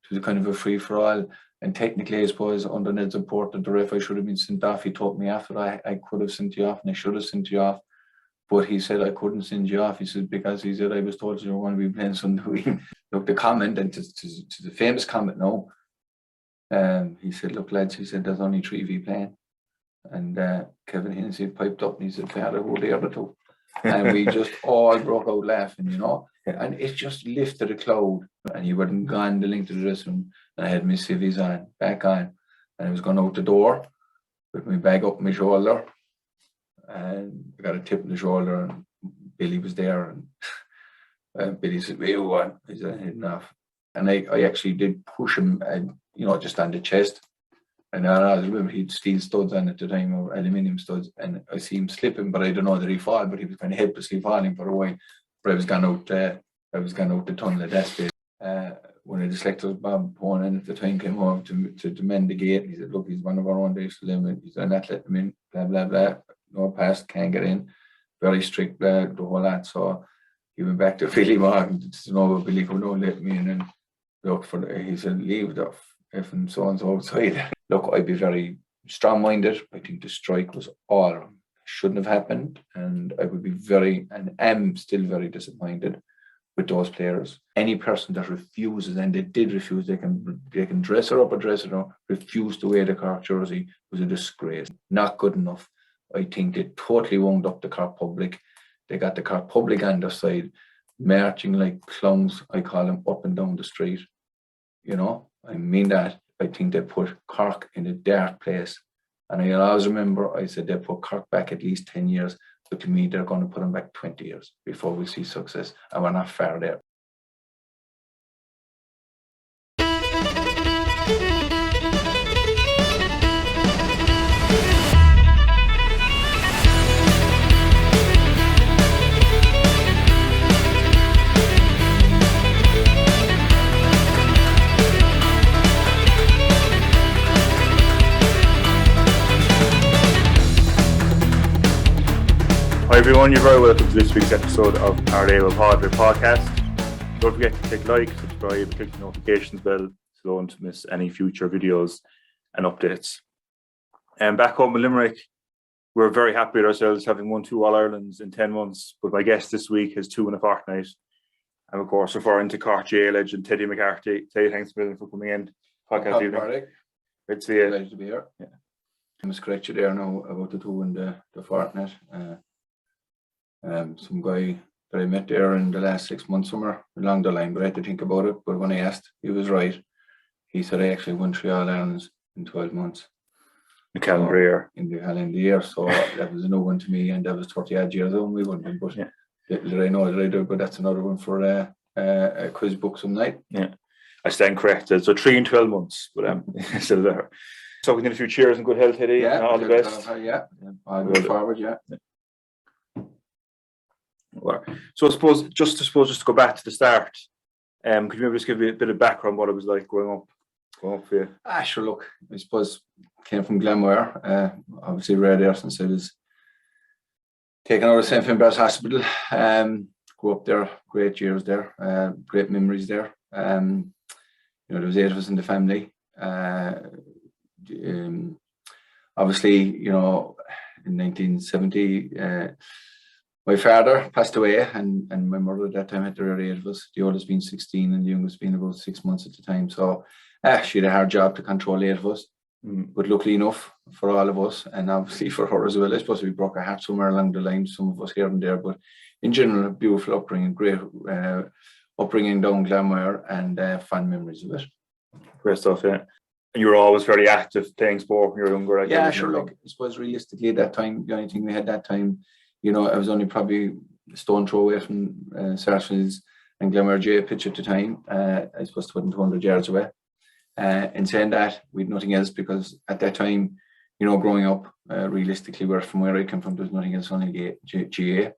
was a kind of a free-for-all. And technically, I suppose, under Ned's report, that the ref, I should have been sent off. He told me after I could have sent you off and I should have sent you off. But he said I couldn't send you off. He said, because he said, I was told you were going to be playing Sunday. Look, the comment, and to the famous comment now, he said, look, lads, he said, there's only 3v playing. And Kevin Hennessy piped up and he said, Father, who are the other two? And we just all broke out laughing, you know. And it just lifted a cloud. And he wasn't gone the length of the dressing room. And I had my civvies on, back on. And I was going out the door with my bag up my shoulder. And I got a tip on the shoulder, and Billy was there. And Billy said, where you want? He said, heading off. And I actually did push him, you know, just on the chest. And I remember he had steel studs on at the time, or aluminium studs. And I see him slipping, but I don't know that he fall, but he was kind of helplessly falling for a while. But I was gone out the tunnel at that stage. One of the selectors, Bob Ponan, at the time came home to mend the gate. He said, look, he's one of our own days to limit. He's not let him in, blah, blah, blah. No pass, can't get in. Very strict, the whole lot. So he went back to Philly Morgan to know about Billy could not let me in. And look, he said, leave the effing so-and-so outside. Look, I'd be very strong-minded. I think the strike was all shouldn't have happened. And I would be very, and am still very disappointed with those players. Any person that refuses, and they did refuse, they can dress her up or dress it up, refuse to wear the Cork jersey, was a disgrace. Not good enough. I think they totally wound up the Cork public. They got the Cork public on their side, marching like clowns, I call them, up and down the street. You know, I mean that. I think they put Cork in a dark place. And I always remember, I said they put Cork back at least 10 years. But to me, they're going to put them back 20 years before we see success. And we're not far there. Hi everyone, you're very welcome to this week's episode of our Day with Padre podcast. Don't forget to click like, subscribe, and click the notifications bell so you don't miss any future videos and updates. And back home in Limerick, we're very happy with ourselves having won 2 All-Irelands in 10 months, but my guest this week has 2 in a fortnight. I'm of course referring to Cork GAA legend Teddy McCarthy. Teddy, thanks a million for coming in. Podcast evening. Great to see you. Pleasure to be here. Yeah. I must correct you there now about the 2 in the fortnight. Some guy that I met there in the last 6 months somewhere along the line, but I had to think about it. But when I asked, he was right. He said I actually won 3 All-Irelands in 12 months. The calendar year. In the calendar year. So that was a new one to me, and that was 30 odd years old. We wouldn't have, but little did I know that I did, but that's another one for a quiz book some night. Yeah, I stand corrected. So 3 in 12 months, but still there. So we need a few cheers and good health, Teddy. Yeah, all the best. I'll go forward, yeah. So I suppose just to go back to the start, could you maybe just give me a bit of background what it was like growing up for you? Sure. Look, I suppose came from Glenmore. Obviously read there since I was taken out of St. Finbarr's Hospital. Grew up there, great years there, great memories there. There was 8 of us in the family. Obviously, in 1970. My father passed away, and my mother at that time had the 8 of us, the oldest being 16 and the youngest being about 6 months at the time. So she had a hard job to control 8 of us. But luckily enough for all of us, and obviously for her as well, I suppose we broke our heart somewhere along the line, some of us here and there. But in general, a beautiful upbringing, great upbringing down Glenmore, and fond memories of it. Great stuff, yeah. And you were always very active playing sport when you were younger. Yeah, sure. Look, I suppose realistically at that time, the only thing we had that time, I was only probably a stone throw away from Sarsfields and Glenmore GAA pitch at the time. I suppose it wasn't 200 yards away. In saying that, we had nothing else, because at that time, growing up, realistically, from where I came from, there was nothing else, only GAA,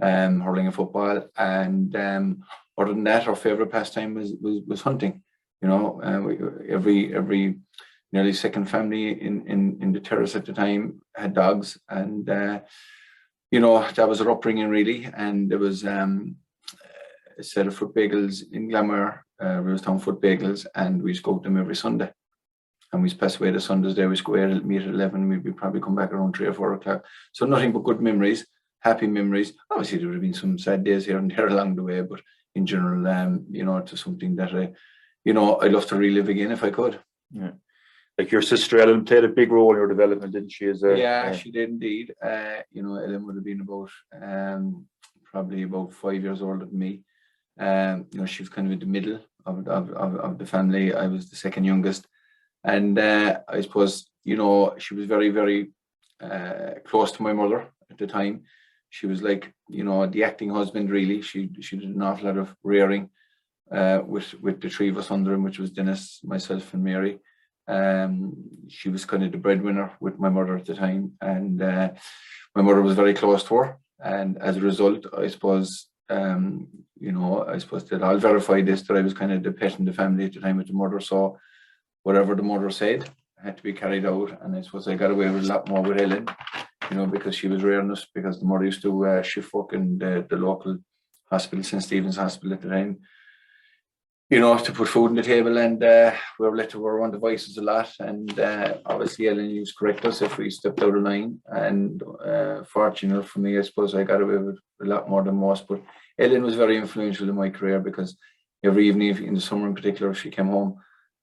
hurling and football. And other than that, our favourite pastime was hunting. Every nearly second family in the terrace at the time had dogs, and that was our upbringing really. And there was a set of foot bagels in Glamour, Riverstown Foot Bagels, and we scope them every Sunday. And we pass away the Sundays there. We go out, meet at 11. We'd probably come back around 3 or 4 o'clock. So nothing but good memories, happy memories. Obviously, there would have been some sad days here and there along the way, but in general, you know, it's something that I'd love to relive again if I could. Yeah. Like your sister Ellen played a big role in your development, didn't she? She did indeed. Ellen would have been about probably about 5 years older than me. She was kind of in the middle of the family. I was the second youngest. And I suppose, she was very, very close to my mother at the time. She was like, the acting husband, really. She did an awful lot of rearing with the three of us under him, which was Dennis, myself, and Mary. She was kind of the breadwinner with my mother at the time. And my mother was very close to her. And as a result, I suppose, that I'll verify this, that I was kind of the pet in the family at the time with the mother. So whatever the mother said had to be carried out. And I suppose I got away with a lot more with Ellen, because she was rearing us, because the mother used to shift work in the local hospital, St. Stephen's Hospital at the time, to put food on the table. And we were let to our own devices a lot. And obviously Ellen used to correct us if we stepped out of line. And fortunate for me, I suppose I got away with a lot more than most. But Ellen was very influential in my career, because every evening, in the summer in particular, if she came home,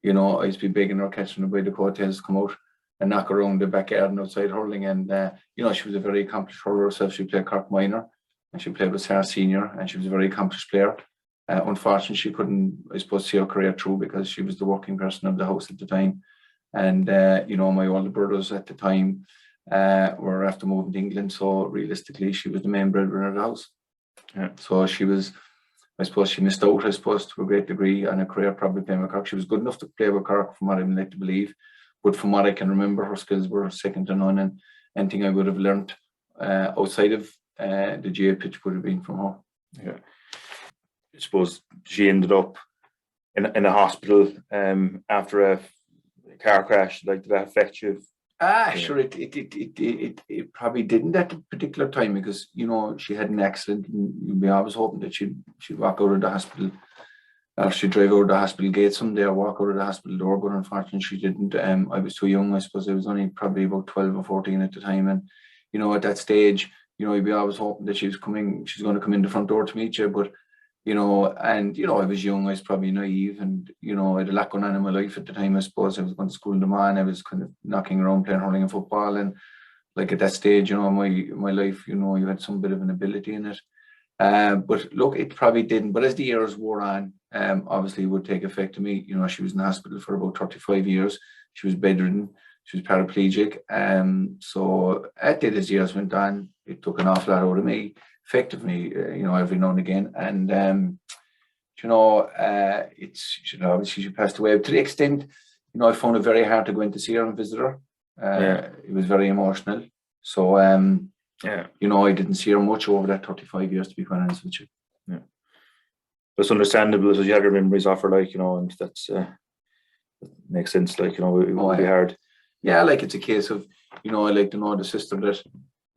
I used to be begging her, catching her by the coattails to come out and knock around the backyard and outside hurling. And, she was a very accomplished hurler herself. She played Cork Minor and she played with Sarah Senior, and she was a very accomplished player. Unfortunately, she couldn't, I suppose, see her career through, because she was the working person of the house at the time. And, my older brothers at the time were after moving to England. So realistically, she was the main breadwinner of the house. Yeah. So she was, I suppose she missed out, to a great degree on a career probably playing with Cork. She was good enough to play with Cork, from what I'm led to believe. But from what I can remember, her skills were second to none. And anything I would have learnt outside of the GAA pitch would have been from her. Yeah. I suppose she ended up in a hospital after a car crash. Like, did that affect you? Sure. It probably didn't at the particular time, because she had an accident, and we always hoping that she'd walk out of the hospital, or she'd drive out of the hospital gate someday, or walk out of the hospital door. But unfortunately, she didn't. I was too young. I suppose I was only probably about 12 or 14 at the time, and at that stage, you'd be always hoping that she's going to come in the front door to meet you, but. I was young, I was probably naive, and, I had a lot going on in my life at the time. I suppose I was going to school in the morning, I was kind of knocking around playing hurling and football, and like at that stage, my life, you had some bit of an ability in it. But look, it probably didn't. But as the years wore on, obviously it would take effect to me. She was in hospital for about 35 years. She was bedridden. She was paraplegic. So as the years went on, it took an awful lot out of me. Affected me, every now and again. And, it's, obviously she passed away. To the extent, I found it very hard to go in to see her and visit her. It was very emotional. So, I didn't see her much over that 35 years, to be quite honest with you. Yeah. It's understandable, as you have your memories of her, and that's, that makes sense, it would be hard. Yeah, it's a case of, I like to know the sister that,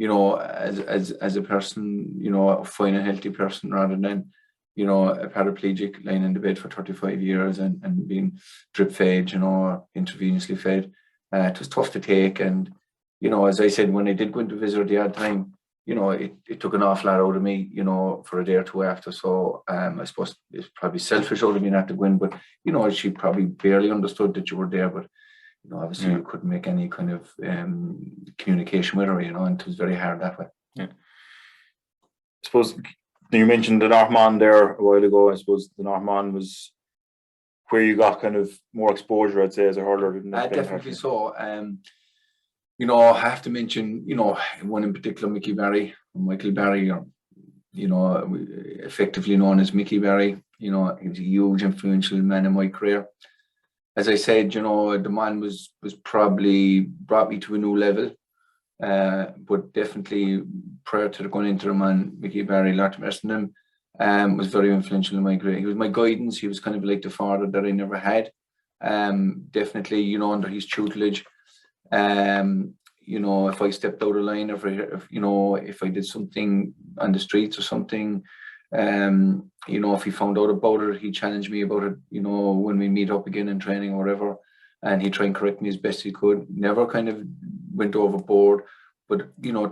as a person, a fine and healthy person, rather than, a paraplegic lying in the bed for 35 years and being drip fed, intravenously fed. It was tough to take. And, as I said, when I did go into visit her the odd time, it took an awful lot out of me, for a day or two after. So I suppose it's probably selfish out of me not to go in, but, she probably barely understood that you were there. But obviously you couldn't make any kind of communication with her, and it was very hard that way. Yeah. I suppose you mentioned the Northmond there a while ago. I suppose the Northmond was where you got kind of more exposure, I'd say, as a hurler. Definitely so. I have to mention, one in particular, Michael Barry, or, effectively known as Mickey Barry. He was a huge influential man in my career. As I said, the man was probably brought me to a new level, but definitely prior to going into the man, Mickey Barry, Lord Mercenham, was very influential in my career. He was my guidance. He was kind of like the father that I never had. Definitely, under his tutelage, if I stepped out of line, if I did something on the streets or something, You know, if he found out about it, he challenged me about it, you know, when we meet up again in training or whatever, and he tried and correct me as best he could. Never kind of went overboard, but, you know,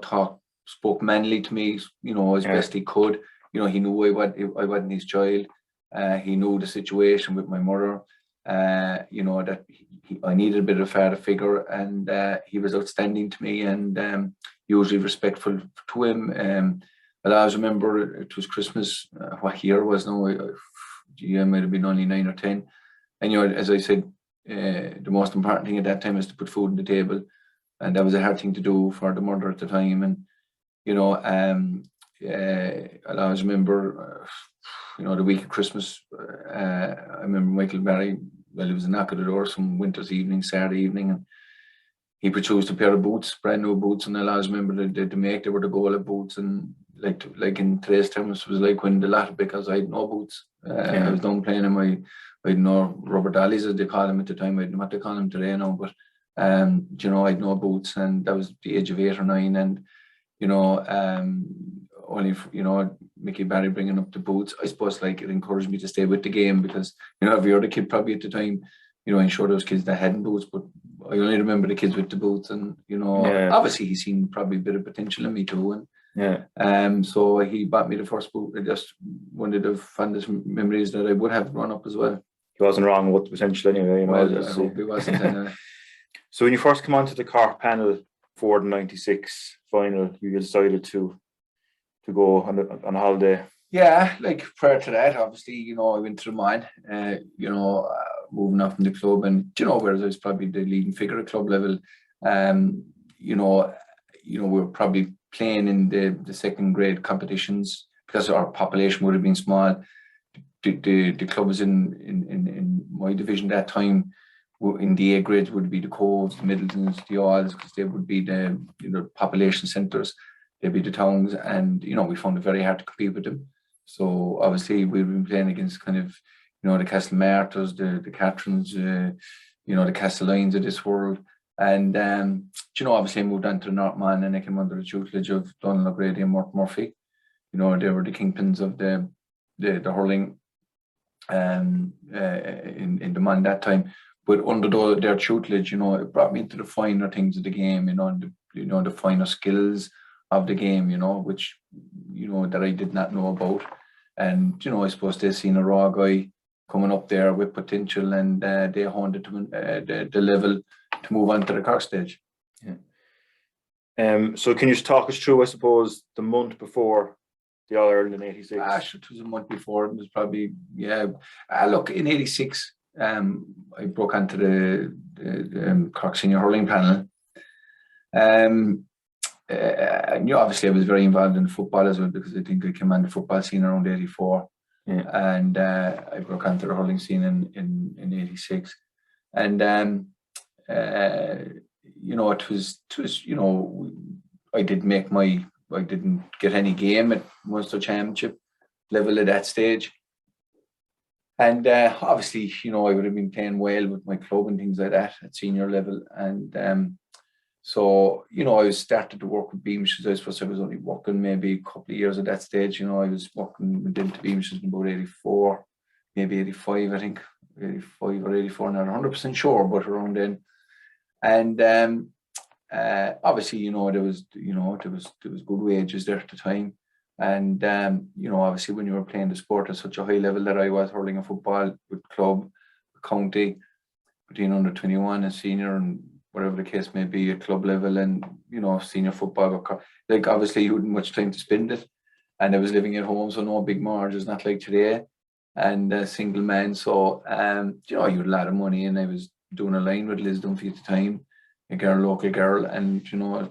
spoke manly to me, you know, as best he could. You know, he knew I wasn't his child. He knew the situation with my mother. You know, that I needed a bit of a father figure, and he was outstanding to me, and usually respectful to him. I always remember it was Christmas. What year was now? I might have been only 9 or 10. And, you know, as I said, the most important thing at that time is to put food on the table, and that was a hard thing to do for the mother at the time. And, you know, I always remember, you know, the week of Christmas. I remember Michael Barry. Well, it was a knock at the door some winter's evening, Saturday evening, and he produced a pair of boots, brand new boots. And I always remember they were the goal boots, and like in today's terms, it was like winning the lottery, because I had no boots. I was done playing them. I had no rubber dollies, as they call them at the time. I don't know what they call them today now, but you know, I had no boots, and that was the age of 8 or 9, and you know, only you know, Mickey Barry bringing up the boots, I suppose, like, it encouraged me to stay with the game, because, you know, every other kid probably at the time, you know, I'm sure those kids that hadn't boots, but I only remember the kids with the boots, and, you know, obviously he's seen probably a bit of potential in me too, and so he bought me the first boot. I just one of the fondest memories that I would have grown up as well. He wasn't wrong with the potential anyway, you know. Well, I hope he wasn't anyway. So when you first come onto the Cork panel for the 96 final, you decided to go on a holiday. Yeah, like prior to that, obviously, you know, I went to the mine, you know, moving up from the club, and, you know, whereas I was probably the leading figure at club level, you know, we were probably playing in the second grade competitions, because our population would have been small. The club was in my division that time. In the A grades would be the Coves, the Middletons, the Isles, because they would be the, you know, population centres. They'd be the towns, and, you know, we found it very hard to compete with them. So obviously we've been playing against kind of, you know, the Castle Martyrs, the Catherines, you know, the Castlelynes of this world. And, you know, obviously I moved on to the Northman, and I came under the tutelage of Donald O'Grady and Mark Murphy. You know, they were the kingpins of the hurling in the man that time. But under their tutelage, you know, it brought me into the finer things of the game, you know, the finer skills of the game, you know, which, you know, that I did not know about. And, you know, I suppose they seen a raw guy coming up there with potential, and they honed it to the level to move on to the Cork stage. Yeah. So can you just talk us through, I suppose, the month before the All-Ireland in 86? It was a month before. It was probably, look, in 86, I broke onto the Cork Senior Hurling panel. You know, obviously I was very involved in football as well, because I think I came on the football scene around 84. And I broke onto the hurling scene in 86. And you know, it was, you know, I didn't get any game at Munster Championship level at that stage. And obviously, you know, I would have been playing well with my club and things like that at senior level. And so, you know, I started to work with Beamishes. I suppose I was only working maybe a couple of years at that stage. You know, I was working with Beamishes in about 84, maybe 85, I think. 85 or 84, not 100% sure, but around then. And obviously, you know, there was good wages there at the time. And, you know, obviously when you were playing the sport at such a high level that I was, hurling a football with club, county, between under 21 and senior, and whatever the case may be at club level, and, you know, senior football, like, obviously you hadn't much time to spend it. And I was living at home, so no big margins, not like today, and a single man. So, you know, you had a lot of money, and I was doing a line with Liz Dunphy at the time, a local girl, and, you know,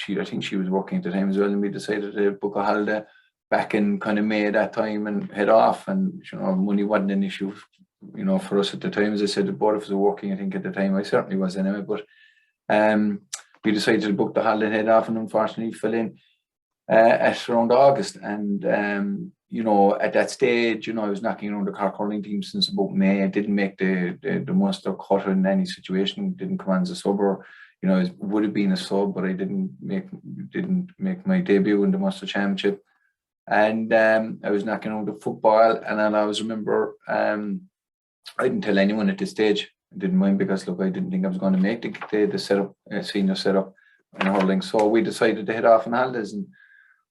I think she was working at the time as well, and we decided to book a holiday back in kind of May that time and head off. And, you know, money wasn't an issue, you know, for us at the time. As I said, the both of us were working, I think, at the time. I certainly was anyway. But we decided to book the holiday and head off, and unfortunately fell in at around August. And, you know, at that stage, you know, I was knocking around the Cork hurling team since about May. I didn't make the Munster cut in any situation, didn't come on as a sub, or, you know, it would have been a sub, but I didn't make my debut in the Munster Championship. And I was knocking out the football, and then I always remember I didn't tell anyone at this stage. I didn't mind because look, I didn't think I was going to make the setup, senior setup in hurling. So we decided to head off on holidays, and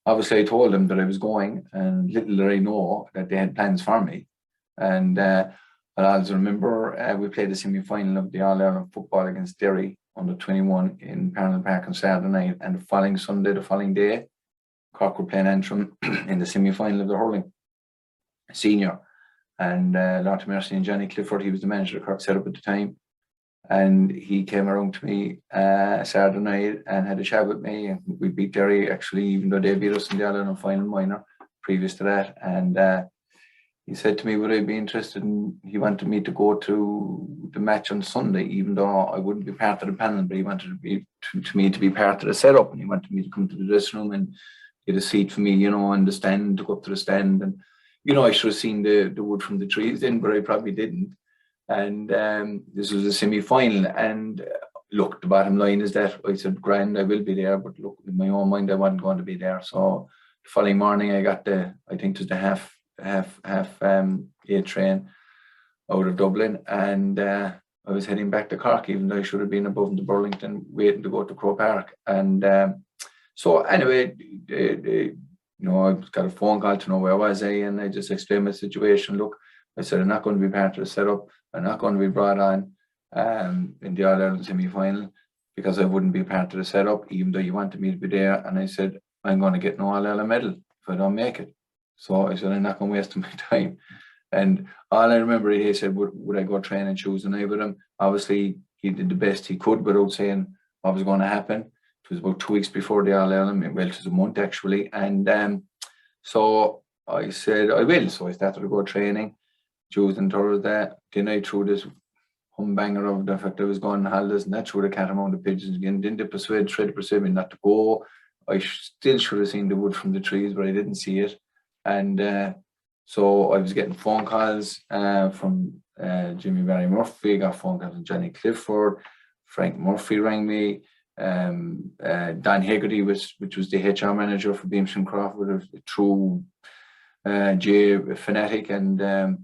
obviously I told them that I was going, and little did I know that they had plans for me. And I always remember we played the semi-final of the All-Ireland football against Derry under 21 in Parnell Park on Saturday night, and the following Sunday, the following day, Cork were playing Antrim in the semi-final of the hurling senior. And Lord Mercy and Johnny Clifford, he was the manager of Cork setup at the time. And he came around to me Saturday night and had a chat with me. And we beat Derry, actually, even though they beat us in the All-Ireland final minor previous to that. And he said to me, would I be interested in, he wanted me to go to the match on Sunday, even though I wouldn't be part of the panel, but he wanted me to be part of the setup. And he wanted me to come to the dressing room and get a seat for me, you know, and the stand, to go up to the stand. And, you know, I should have seen the wood from the trees then, but I probably didn't. And this was a semi-final. And look, the bottom line is that I said, grand, I will be there. But look, in my own mind, I wasn't going to be there. So the following morning, I got I think it was the half 8 train out of Dublin. And I was heading back to Cork, even though I should have been above in the Burlington waiting to go to Croke Park. And so anyway, you know, I got a phone call to know where was I, and I just explained my situation. Look, I said, I'm not going to be part of the setup. I'm not going to be brought on in the All-Ireland semi-final because I wouldn't be part of the setup, even though you wanted me to be there. And I said, I'm going to get no All-Ireland medal if I don't make it. So I said, I'm not going to waste my time. And all I remember, he said, would I go train and choose a night with him? Obviously, he did the best he could without saying what was going to happen. It was about 2 weeks before the All-Ireland, well, it was a month actually. And so I said, I will. So I started to go training Tuesday and Thursday. Then I threw this humbanger of the fact I was going on holidays, and that threw the cat among the pigeons again. Then they tried to persuade me not to go. I still should have seen the wood from the trees, but I didn't see it. And so I was getting phone calls from Jimmy Barry Murphy, got phone calls from Johnny Clifford, Frank Murphy rang me, Don Hegarty, which was the HR manager for Beamson Crawford, a true J fanatic. And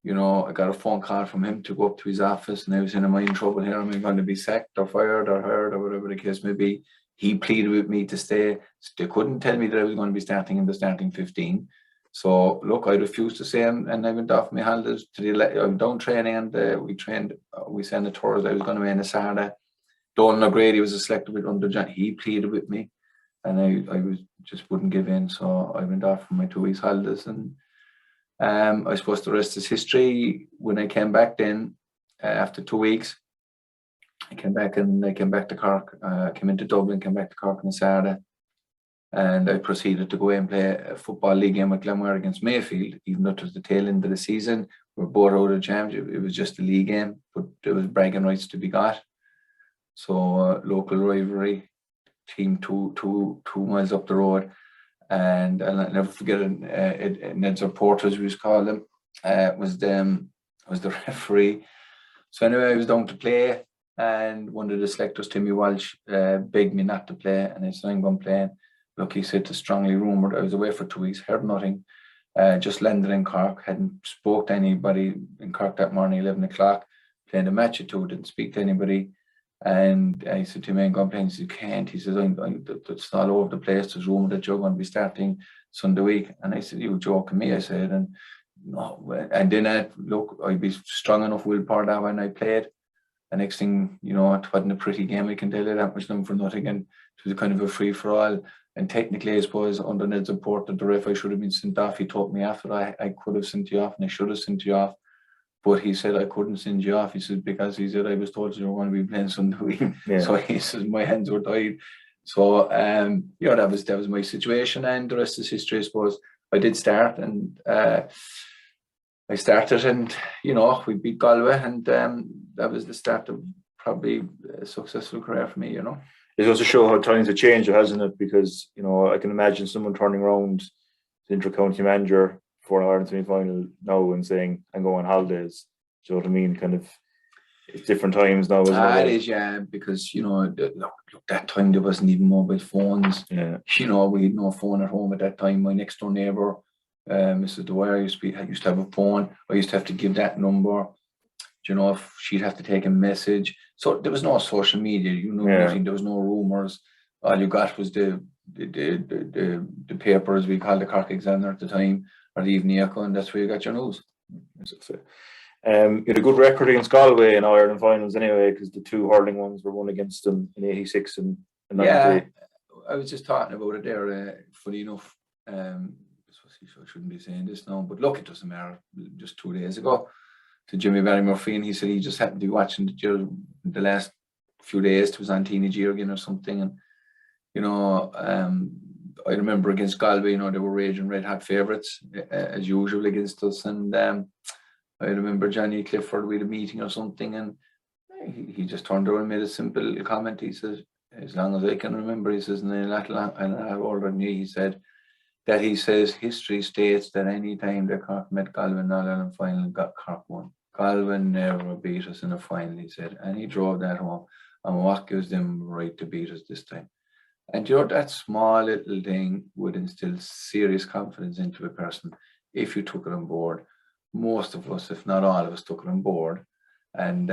you know, I got a phone call from him to go up to his office, and I was in in trouble here. Am I going to be sacked or fired or hired or whatever the case may be? He pleaded with me to stay. They couldn't tell me that I was going to be starting in the starting 15. So look, I refused to say, and I went off my holidays to the down training, and we trained. We sent the tours. I was going to be in a Saturday. Donald O'Grady was a selector with under John. He pleaded with me, and I was just wouldn't give in. So I went off for my 2 weeks holidays, and I suppose the rest is history. When I came back then, after 2 weeks, I came back to Cork. Came into Dublin, came back to Cork on a Saturday, and I proceeded to go and play a football league game with Glenmore against Mayfield, even though it was the tail end of the season. We were both out of the championship. It was just a league game, but there was bragging rights to be got. So local rivalry, team two miles up the road. And I'll never forget it. Ned's Porter, as we used to call him, was the referee. So anyway, I was down to play, and one of the selectors, Timmy Walsh, begged me not to play, and I said, I'm going playing. Look, he said, it's strongly rumoured. I was away for 2 weeks, heard nothing. Just landed in Cork, hadn't spoke to anybody in Cork that morning, 11 o'clock, playing a match or two, didn't speak to anybody. And I said to him, I'm going playing. He said, you can't. He says, it's all over the place. There's rumour that you're going to be starting Sunday week. And I said, you joking me, I said. And no, and then look, I'd be strong enough willpower that when I played. The next thing, you know, it wasn't a pretty game, I can tell you that much, nothing for nothing. And it was kind of a free for all. And technically, I suppose, under Ned's report, that the ref, I should have been sent off. He told me after I could have sent you off, and I should have sent you off. But he said I couldn't send you off. He said, because he said I was told you were going to be playing Sunday week. Yeah. So he says my hands were tied. So you know, that was my situation, and the rest is history, I suppose. I did start, and I started, and you know, we beat Galway, and that was the start of probably a successful career for me, you know. It goes to show how times have changed, hasn't it? Because, you know, I can imagine someone turning around the inter-county manager for an Ireland semi-final now and saying, I'm going on holidays. Do you know what I mean? Kind of, It's different times now, isn't It it? is, yeah, because, you know, look, that time there wasn't even mobile phones. Yeah. You know, we had no phone at home at that time. My next door neighbour, Mrs. Dwyer, used to have a phone. I used to have to give that number. You know, if she'd have to take a message. So there was no social media, you know, nothing. There was no rumours. All you got was the paper, as we called the Cork Examiner at the time, or the Evening Echo, and that's where you got your news. You had a good record against Galway in Ireland finals anyway, because the two hurling ones were won against them in 86 and 98. Yeah, I was just talking about it there. Funny enough, I shouldn't be saying this now, but look, it doesn't matter. Just 2 days ago, to Jimmy Barrymore, and he said he just happened to be watching the last few days. It was on Teenage Year again or something, and you know, I remember against Galway, you know, they were raging red hot favourites as usual against us, and I remember Johnny Clifford with a meeting or something, and he just turned around and made a simple comment. He says, as long as I can remember, he says, and a lot older than me, he said, history states that any time that Cork met Galway in All-Ireland final, Cork won. Galway never beat us in a final, he said, and he drove that home. And what gives them right to beat us this time? And you know, that small little thing would instill serious confidence into a person if you took it on board. Most of us, if not all of us, took it on board. And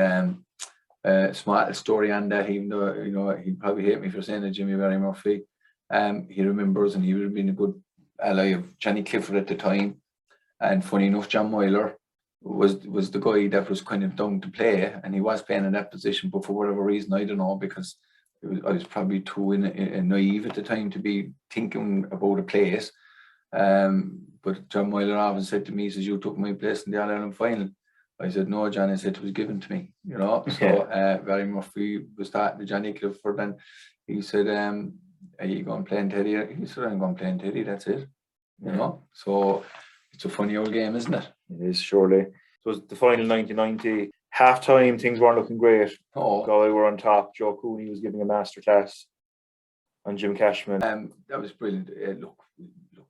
small story on that, even though, you know, he'd probably hate me for saying it, Jimmy Barrymore, he remembers, and he would have been a good ally of Johnny Clifford at the time. And funny enough, John Moyler was the guy that was kind of down to play, and he was playing in that position, but for whatever reason, I don't know, because I was probably too naive at the time to be thinking about a place. But John Moyler often said to me, he says, you took my place in the All-Ireland final. I said, no, John, I said, it was given to me, you know. So Barry Murphy was talking to Johnny Clifford, and he said, are you going to play in Teddy? He said, I'm going to play in Teddy, that's it. You know, so it's a funny old game, isn't it? It is, surely. So it was the final 1990. Half time, things weren't looking great. Galway were on top. Joe Cooney was giving a masterclass on Jim Cashman. That was brilliant. Look,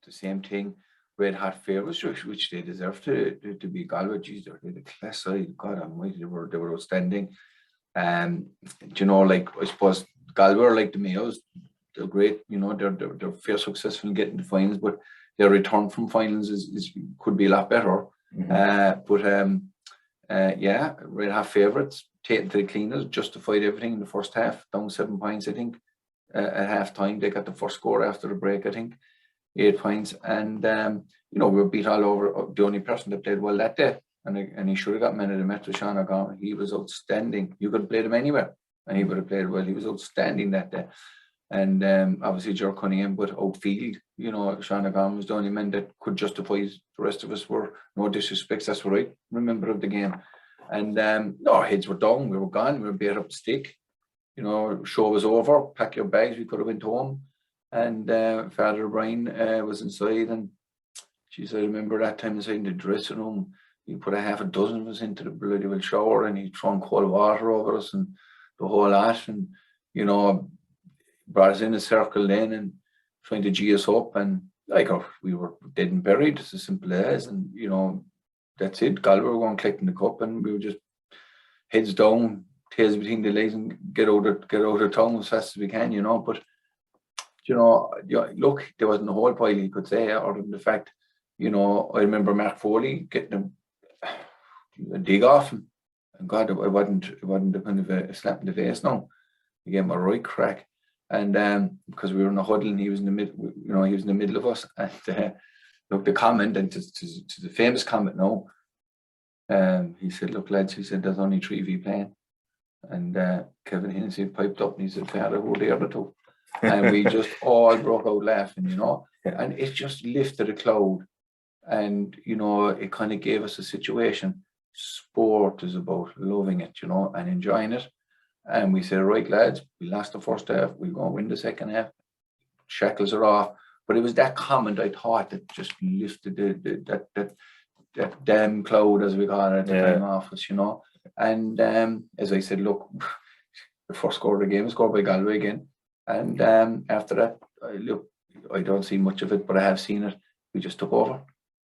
the same thing. Red hot favourites, which they deserved to be Galway. Geez, they're the class side. God Almighty, they were outstanding. You know, like, I suppose Galway are like the Mayos. They're great. You know, they're fair successful in getting the finals, but their return from finals could be a lot better. Yeah, red hot favourites, taken to the cleaners, justified everything in the first half, down 7 points, I think. At half time, they got the first score after the break, I think, 8 points. And, you know, we were beat all over. The only person that played well that day, and he should have got man of the match, Sean O'Gorman. He was outstanding. You could have played him anywhere, and he would have played well. He was outstanding that day. And obviously, Ger Cunningham, but outfield, you know, Sean O'Gorman was the only man that could justify. The rest of us were, no disrespect, that's what I remember of the game. And our heads were down, we were gone, we were beat up the stick. You know, show was over, pack your bags, we could have went home. And Father O'Brien was inside, and geez, I remember that time inside in the dressing room, he put a half a dozen of us into the bloody well shower, and he thrown cold water over us and the whole lot, and, you know, brought us in a circle then and trying to G us up, and like, we were dead and buried. It's as simple as, and you know, that's it. Galway were going collecting the cup, and we were just heads down, tails between the legs, and get out of town as fast as we can, you know. But you know, look, there wasn't a whole pile you could say other than the fact, you know, I remember Mark Foley getting a dig off him, and God, it wasn't a kind of a slap in the face. No, he gave him a right crack. And because we were in a huddle and he was in the middle, you know, he was in the middle of us. And look, the comment, and to the famous comment now, he said, look, lads, he said, there's only 3v playing. And Kevin Hennessy piped up and he said, Father, who are the other two? And we just all broke out laughing, you know. And it just lifted a cloud. And, you know, it kind of gave us a situation. Sport is about loving it, you know, and enjoying it. And we said, right, lads, we lost the first half, we're going to win the second half. Shackles are off. But it was that comment, I thought, that just lifted that damn cloud, as we call it, at the time off us, you know. And as I said, look, the first score of the game was scored by Galway again. And after that, I don't see much of it, but I have seen it. We just took over.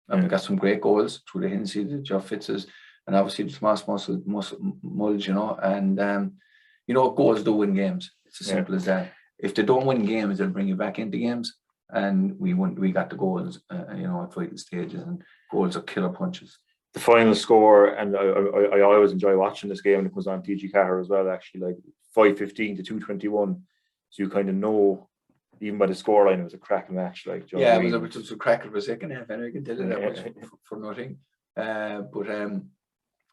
And we got some great goals through the Hennessy, the Joe Fitzes, and obviously the Tomas Mulls, you know, and you know, goals do win games. It's as simple as that. If they don't win games, they'll bring you back into games, and we got the goals, you know, at vital stages, and goals are killer punches. The final score, and I always enjoy watching this game, and it was on TG Carr as well, actually, like 5-15 to 2-21. So you kind of know, even by the scoreline, it was a cracking match. Like, yeah, it was a cracker for a second half, and I can tell you that was for nothing. But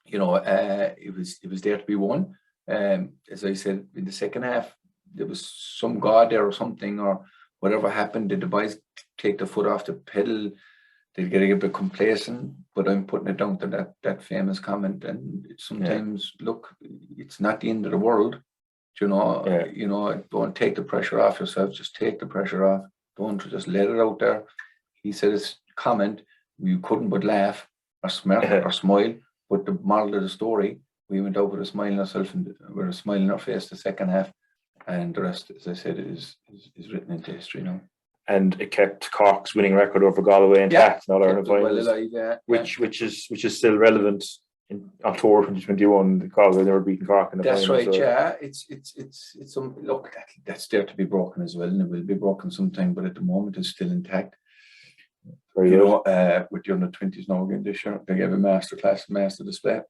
you know, it was there to be won. As I said, in the second half, there was some god there or something, or whatever happened. Did the boys take the foot off the pedal? They'd get a bit complacent, but I'm putting it down to that famous comment. And sometimes, look, it's not the end of the world. You know, you know, don't take the pressure off yourself. Just take the pressure off. Don't just let it out there. He said his comment, you couldn't but laugh or smirk or smile. But the moral of the story, we went out with a smile on ourselves and with a smile on our face the second half. And the rest, as I said, is written into history now. And it kept Cork's winning record over Galway intact in All-Ireland finals, which is still relevant in October 2021. Galway never beaten Cork in the final. That's right, so. Yeah. It's look, that's there to be broken as well, and it will be broken sometime, but at the moment it's still intact. Very you good. Know, with the under-20s now again this year, they gave a master display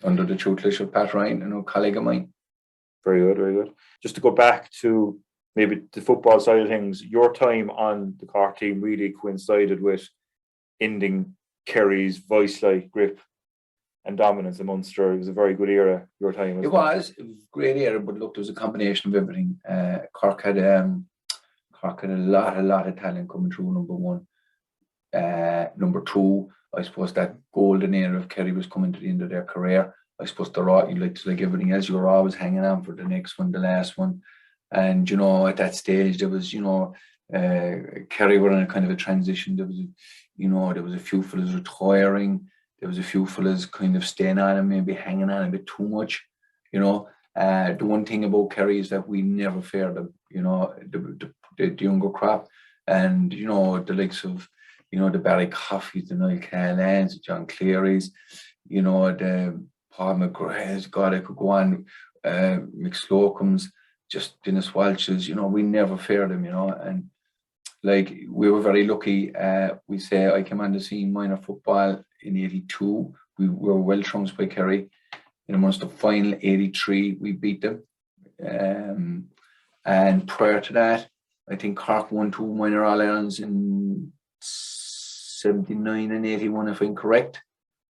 under the tutelage of Pat Ryan, a colleague of mine. Very good, very good. Just to go back to maybe the football side of things, your time on the Cork team really coincided with ending Kerry's vice-like grip and dominance in Munster. It was a very good era, your time. It was a great era, but look, there was a combination of everything. Cork had a lot of talent coming through, number one. Number two, I suppose that golden era of Kerry was coming to the end of their career. I suppose like everything else, you were always hanging on for the next one, the last one. And, you know, at that stage, there was, you know, Kerry were in a kind of a transition. There was, there was a few fellas retiring. There was a few fellas kind of staying on and maybe hanging on a bit too much, you know. The one thing about Kerry is that we never fared them, you know, the younger crop. And, you know, the likes of, you know, the Barry Coffeys, the Niall Callans, the John Clearys, you know, the Paul McGrath's, God, I could go on, McSlocum's, just Dennis Walsh's, you know, we never fared them, you know, and like we were very lucky. We say I came on the scene minor football in '82. We were well trounced by Kerry in a Munster final. '83, we beat them, and prior to that, I think Cork won 2 minor All-Irelands in '79 and '81, if I'm correct.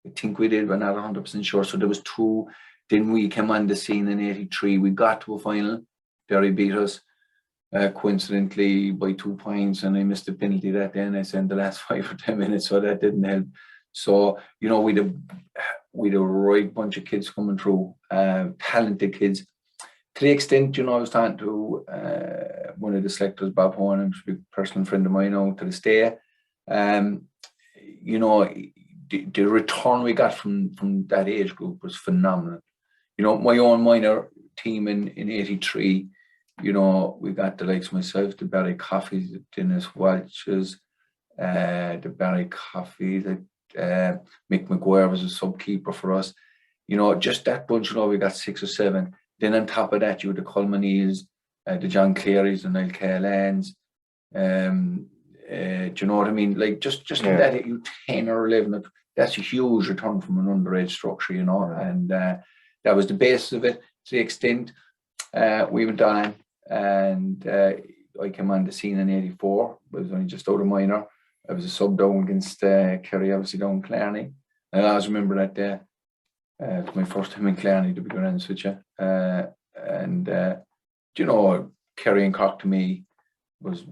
I think we did, but not 100% sure. So there was 2. Then we came on the scene in '83. We got to a final. Derry beat us, coincidentally, by 2 points, and I missed the penalty that day, and I sent the last 5 or 10 minutes, so that didn't help. So, you know, we'd a right bunch of kids coming through, talented kids. To the extent, you know, I was talking to one of the selectors, Bob Honan, who's a big personal friend of mine now to this day. You know, the return we got from that age group was phenomenal. You know, my own minor team in '83, you know, we got the likes of myself, the Barry Coffeys, the Dennis Walsh's, the Barry Coffey, the Mick McGuire was a sub-keeper for us. You know, just that bunch, you know, we got 6 or 7. Then on top of that, you had the Culmaneals, the John Clearys, the Niall Callans. Do you know what I mean? Like just that, you 10 or 11, that's a huge return from an underage structure, you know, and that was the basis of it. To the extent we went on, and I came on the scene in '84. I was only just out of minor. I was a sub down against Kerry, obviously down Clarny. And I always remember that day. It was my first time in Clarny, to be honest with you. And you know, Kerry and Cork to me was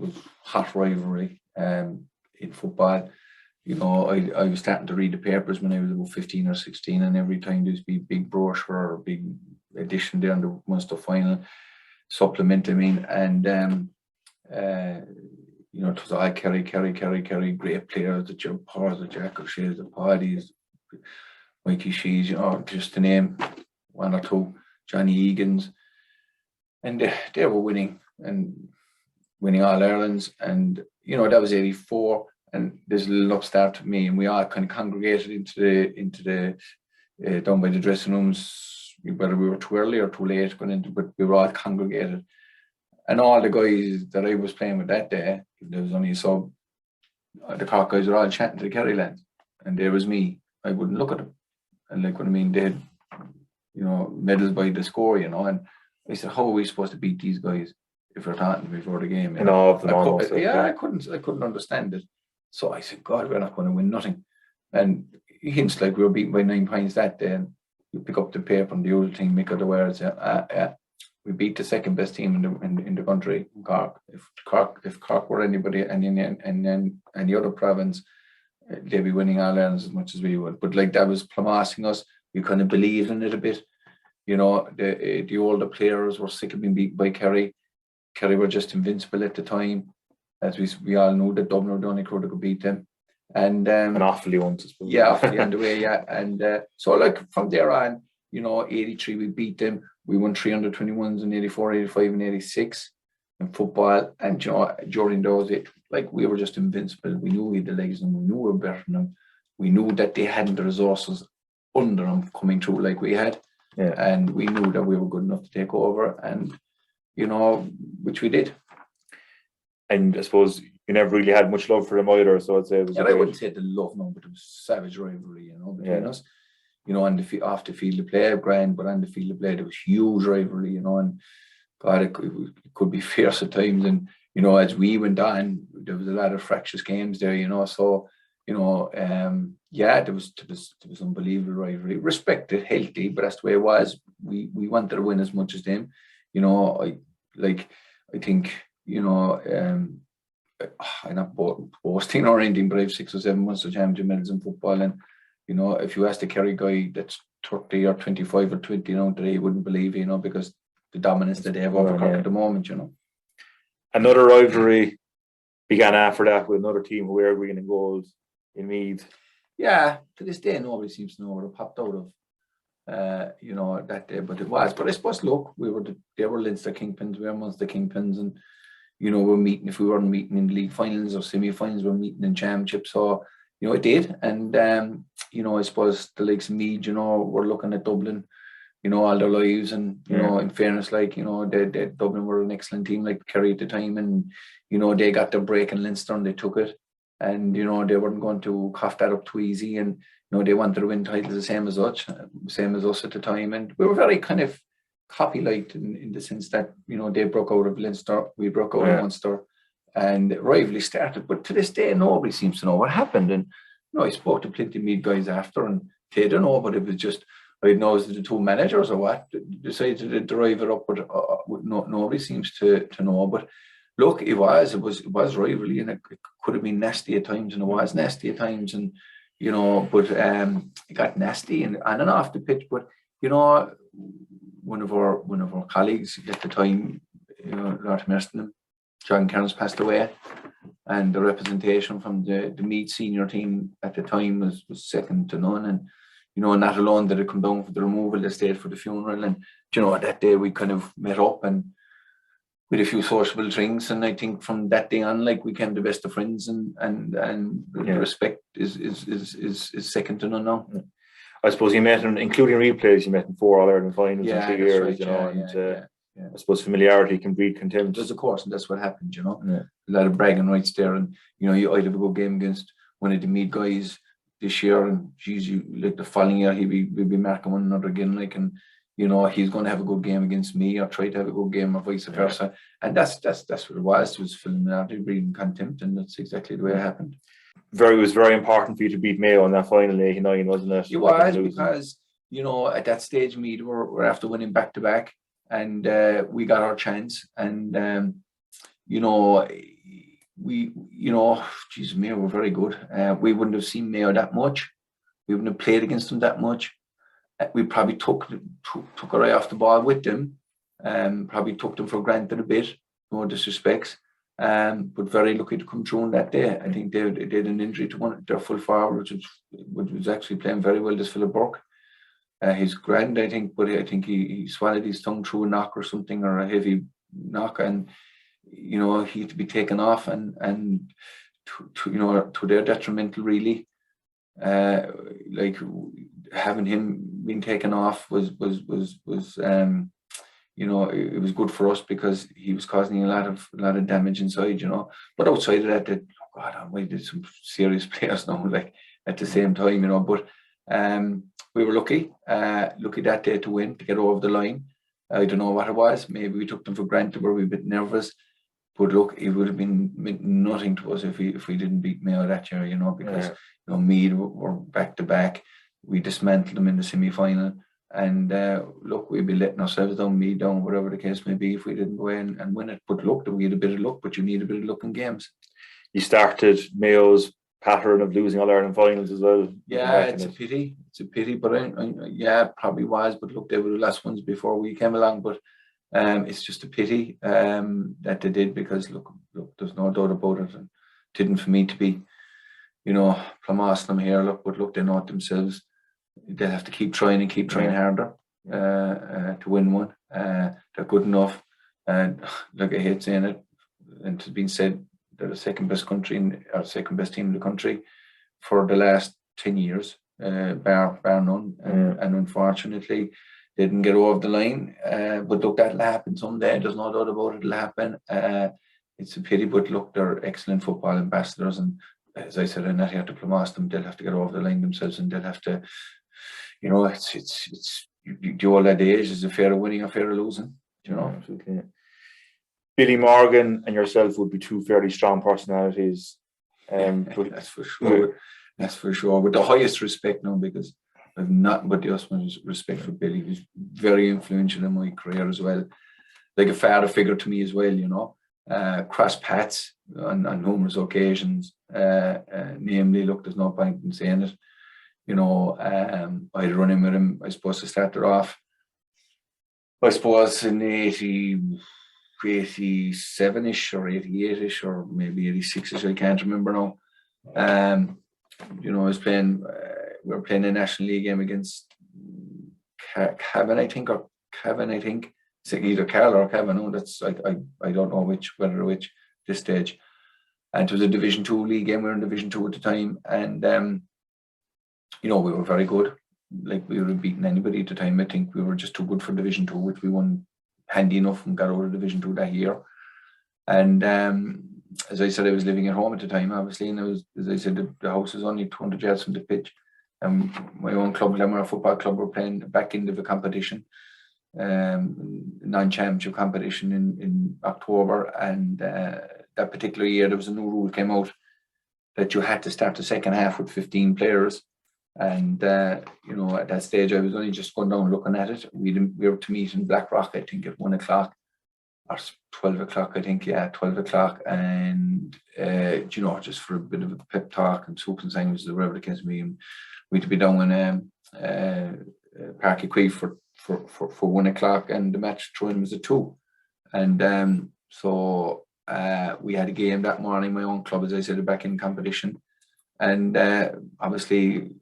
hot rivalry in football. You know, I was starting to read the papers when I was about 15 or 16, and every time there'd be big brochure or big edition there on the Munster final supplement, I mean, and you know, it was all Kerry, great players, the Joe Powers, the Jack O'Shea's, the Paddies, Mikey Shees, you know, just to name 1 or 2, Johnny Egan's, and they were winning All Irelands, and you know, that was '84. And there's a little upstart to me, and we all kind of congregated into down by the dressing rooms, whether we were too early or too late going into, but we were all congregated. And all the guys that I was playing with that day, there was only a sub, the Cork guys were all chatting to the Kerry lads. And there was me. I wouldn't look at them. And like what I mean, they had, medals by the score, and I said, how are we supposed to beat these guys if we're talking before the game? I couldn't understand it. So I said, God, we're not going to win nothing. And hints like we were beaten by 9 points that day, and you pick up the paper and the old thing, make of the words, we beat the second best team in the country, Cork. If Cork were anybody and then any other province, they'd be winning all Ireland as much as we would. But like that was plumasing us. We kind of believed in it a bit. The older players were sick of being beaten by Kerry. Kerry were just invincible at the time, as we all knew that Dublin were the only crew that could beat them. And awfully once, I suppose. Yeah, awfully on the way, yeah. And so like from there on, 83 we beat them. We won 321s in 84, 85 and 86 in football. And during those, we were just invincible. We knew we had the legs and we knew we were better than them. We knew that they hadn't the resources under them coming through like we had. Yeah. And we knew that we were good enough to take over, and which we did. And I suppose you never really had much love for them either, so I'd say it was. And I wouldn't say the love, no, but it was savage rivalry, between us. On off the field of play, grand, but on the field of play there was huge rivalry, and God, it could be fierce at times. And as we went on, there was a lot of fractious games there, So there was unbelievable rivalry. Respected, healthy, but that's the way it was. We wanted to win as much as them. I think, I'm not boasting or anything, but I have 6 or 7 months of championship medals in football. And, if you ask the Kerry guy that's 30 or 25 or 20, today, he wouldn't believe, because the dominance that they have over Cork at the moment, Another rivalry began after that with another team who were winning gold in Meath. Yeah, to this day, nobody seems to know where it popped out of, that day, but it was. But I suppose, look, they were Leinster Kingpins, we were Munster Kingpins, and, we're meeting, if we weren't meeting in league finals or semi-finals, we're meeting in championships. So, it did. And, I suppose the likes of Meath, were looking at Dublin, all their lives. And, in fairness, they Dublin were an excellent team, like Kerry at the time. And, they got their break in Leinster and they took it. And, they weren't going to cough that up too easy. And, they wanted to win titles the same as us at the time. And we were very kind of copy-like in the sense that, they broke out of Leinster, we broke out of Munster, and rivalry started. But to this day, nobody seems to know what happened. And, I spoke to plenty of Meath guys after, and they don't know, but it was just, I don't know, is it the two managers or what decided to drive it up, but nobody seems to know. But look, it was rivalry, and it could have been nasty at times, and it was nasty at times, and but it got nasty and on and off the pitch. But one of our colleagues at the time, Lord Merston, John Kearns, passed away, and the representation from the Meath senior team at the time was second to none. And not alone did it come down for the removal, they stayed for the funeral. And that day we kind of met up and with a few sociable drinks, and I think from that day on, we became the best of friends, and the respect is second to none now. I suppose you met, including replays, you met in 4 All-Ireland finals in 2 years, right, I suppose familiarity can breed contempt. There's, of course, and that's what happened, A lot of bragging rights there, and I'd have a good game against one of the Meath guys this year, and the following year we'd be marking one another again, and he's going to have a good game against me or try to have a good game or vice versa. And that's what it was. It was familiarity breeding contempt, and that's exactly the way it happened. It was very important for you to beat Mayo in that final in 89, wasn't it? It was, because at that stage Meath were after winning back to back, and we got our chance, and Mayo were very good. We wouldn't have seen Mayo that much. We wouldn't have played against them that much. We probably took our eye off the ball with them, probably took them for granted a bit, no disrespects, but very lucky to come through on that day. I think they had an injury to one of their full forward, which was actually playing very well, this Philip Burke. He's grand, I think, but I think he swallowed his tongue through a knock or something, or a heavy knock, and he had to be taken off, and to their detrimental, really. Having him being taken off was you know, it was good for us because he was causing a lot of damage inside, you know. But outside of that, God, we did some serious players now, like at the same time, you know. But we were lucky that day to win, to get over the line. I don't know what it was. Maybe we took them for granted, were we a bit nervous. But look, it would have been nothing to us if we didn't beat Mayo that year, you know, because you know, Meath were back to back. We dismantled them in the semi-final. And look, we'd be letting ourselves down, Meath down, whatever the case may be, if we didn't go in and win it. But look, we had a bit of luck, but you need a bit of luck in games. You started Mayo's pattern of losing all Ireland finals as well. Yeah, it's a pity. It's a pity, but yeah, it probably was. But look, they were the last ones before we came along. But it's just a pity that they did, because look, there's no doubt about it. And it didn't for me to be, you know, plumosing them here. Look, but look, they know it themselves. They'll have to keep trying and keep trying harder to win one. They're good enough. And look, I hate saying it, and it's been said, they're the second best country or second best team in the country for the last 10 years, bar none. And unfortunately, they didn't get over the line. But look, that'll happen someday. There's no doubt about it. It'll happen. It's a pity, but look, they're excellent football ambassadors. And as I said, I'm not here to plumose them. They'll have to get over the line themselves, and they'll have to, you know, it's the old adage, is a fair of winning or fair of losing, you know. Absolutely. Billy Morgan and yourself would be two fairly strong personalities. That's for sure. That's for sure. With the highest respect now, because I've nothing but the utmost respect for Billy. He's very influential in my career as well. Like a father figure to me as well, you know. Cross paths on numerous occasions. Namely, look, there's no point in saying it. You know, I'd run in with him, I suppose, to start it off. I suppose in 87-ish or 88-ish or maybe 86-ish, I can't remember now. You know, I was playing, we were playing a National League game against Cavan, I think. It's either Carl or Cavan. No, that's, I don't know whether which this stage. And it was a Division 2 league game. We were in Division 2 at the time. And, you know, we were very good. Like, we would have beaten anybody at the time. I think we were just too good for Division 2, which we won handy enough and got out of Division 2 that year. And as I said, I was living at home at the time, obviously. And I was, as I said, the house is only 200 yards from the pitch. And my own club, Glenmore Football Club, were playing back into the competition. Non-championship competition in October, and that particular year there was a new rule came out that you had to start the second half with 15 players, and you know, at that stage I was only just going down looking at it. We were to meet in Blackrock, I think, at 1 o'clock or 12 o'clock, I think, 12 o'clock, and you know, just for a bit of a pep talk and soups and sandwiches or whatever the case may be. We had to be down in Parky Quay for 1 o'clock, and the match throw-in was at 2. And so we had a game that morning, my own club, as I said, back in competition. And obviously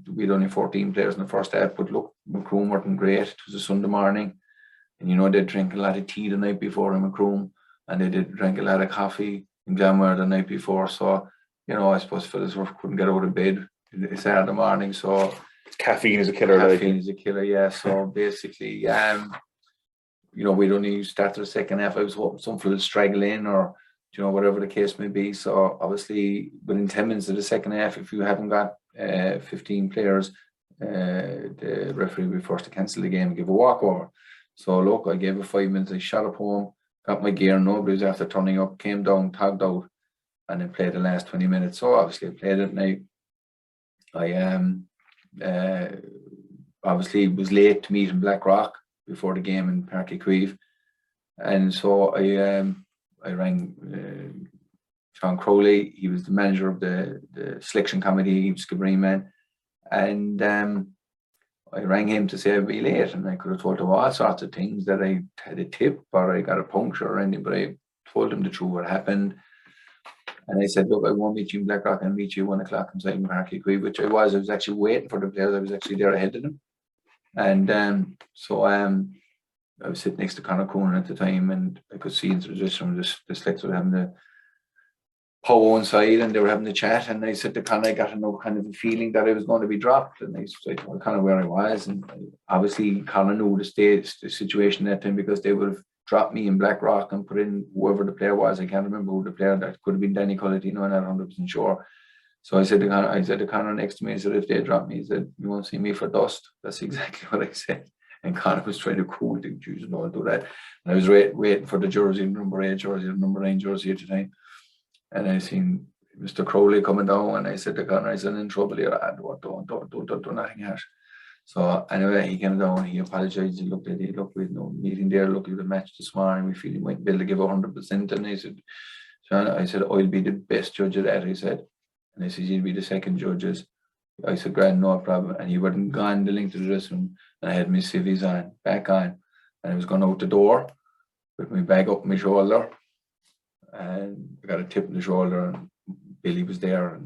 we had only 14 players in the first half, but look, Macroom weren't great. It was a Sunday morning, and you know, they drank a lot of tea the night before in Macroom, and they did drink a lot of coffee in Glenmore the night before. So, you know, I suppose fellas couldn't get out of bed Saturday morning, so caffeine is a killer. Caffeine is a killer, yeah. So basically, you know, we'd only started the second half. I was hoping something would straggle in, or, you know, whatever the case may be. So obviously, within 10 minutes of the second half, if you haven't got 15 players, the referee will be forced to cancel the game and give a walkover. So look, I gave it 5 minutes. I shot up home, got my gear. Nobody was after turning up. Came down, tagged out, and then played the last 20 minutes. So obviously, I played it. And I obviously was late to meet in Blackrock before the game in Parky Quay, and so I rang Sean Crowley. He was the manager of the selection committee. He was Skibbereen man, and I rang him to say I'd be late, and I could have told him all sorts of things, that I had a tip or I got a puncture or anything, but I told him the truth what happened. And I said, look, I won't meet you in Blackrock, I'll meet you 1 o'clock inside in Parky Quay, which I was actually waiting for the players. I was actually there ahead of them. And so I was sitting next to Conor Coonan at the time, and I could see into the dressing room the selectors were having a Poe inside and they were having a chat, and I said to Conor, I got another kind of a feeling that I was going to be dropped, and I said, well, kind of where I was, and obviously Conor knew the situation that time, because they would have dropped me in Blackrock and put in whoever the player was. I can't remember who the player, that could have been Danny Colatino, I'm not 100% sure. So I said to Conor next to me, I said, if they drop me, he said, you won't see me for dust. That's exactly what I said. And Conor was trying to cool the Jews, don't do that. And I was waiting for the jersey, number 8 jersey, number 9 jersey at the time. And I seen Mr. Crowley coming down, and I said to Conor, I said, in trouble here, don't do nothing harsh. So anyway, he came down, he apologized, he looked, we've no meeting there, look at the match this morning, we feel he might be able to give 100%. And I said, John, I said, I'll be the best judge of that, he said. And I said, you'll be the second judges. I said, grand, no problem. And he wasn't gone the length of the dressing room, and I had my civvies on, back on, and I was going out the door with my bag up my shoulder, and I got a tip in the shoulder, and Billy was there,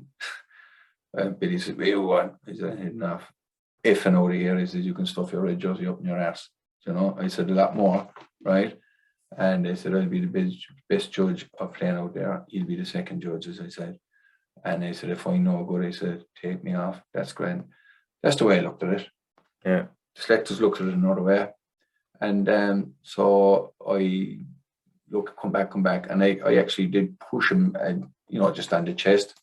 and Billy said, where you want? I said, heading off. If and out of here, he said, you can stuff your red jersey up in your ass. You know, I said a lot more, right? And they said, I'll be the best judge of playing out there. You'll be the second judge, as I said. And they said, if I know good, I said, take me off. That's grand. That's the way I looked at it. Yeah. The selectors looked at it another way. And so I come back. And I actually did push him, and just on the chest.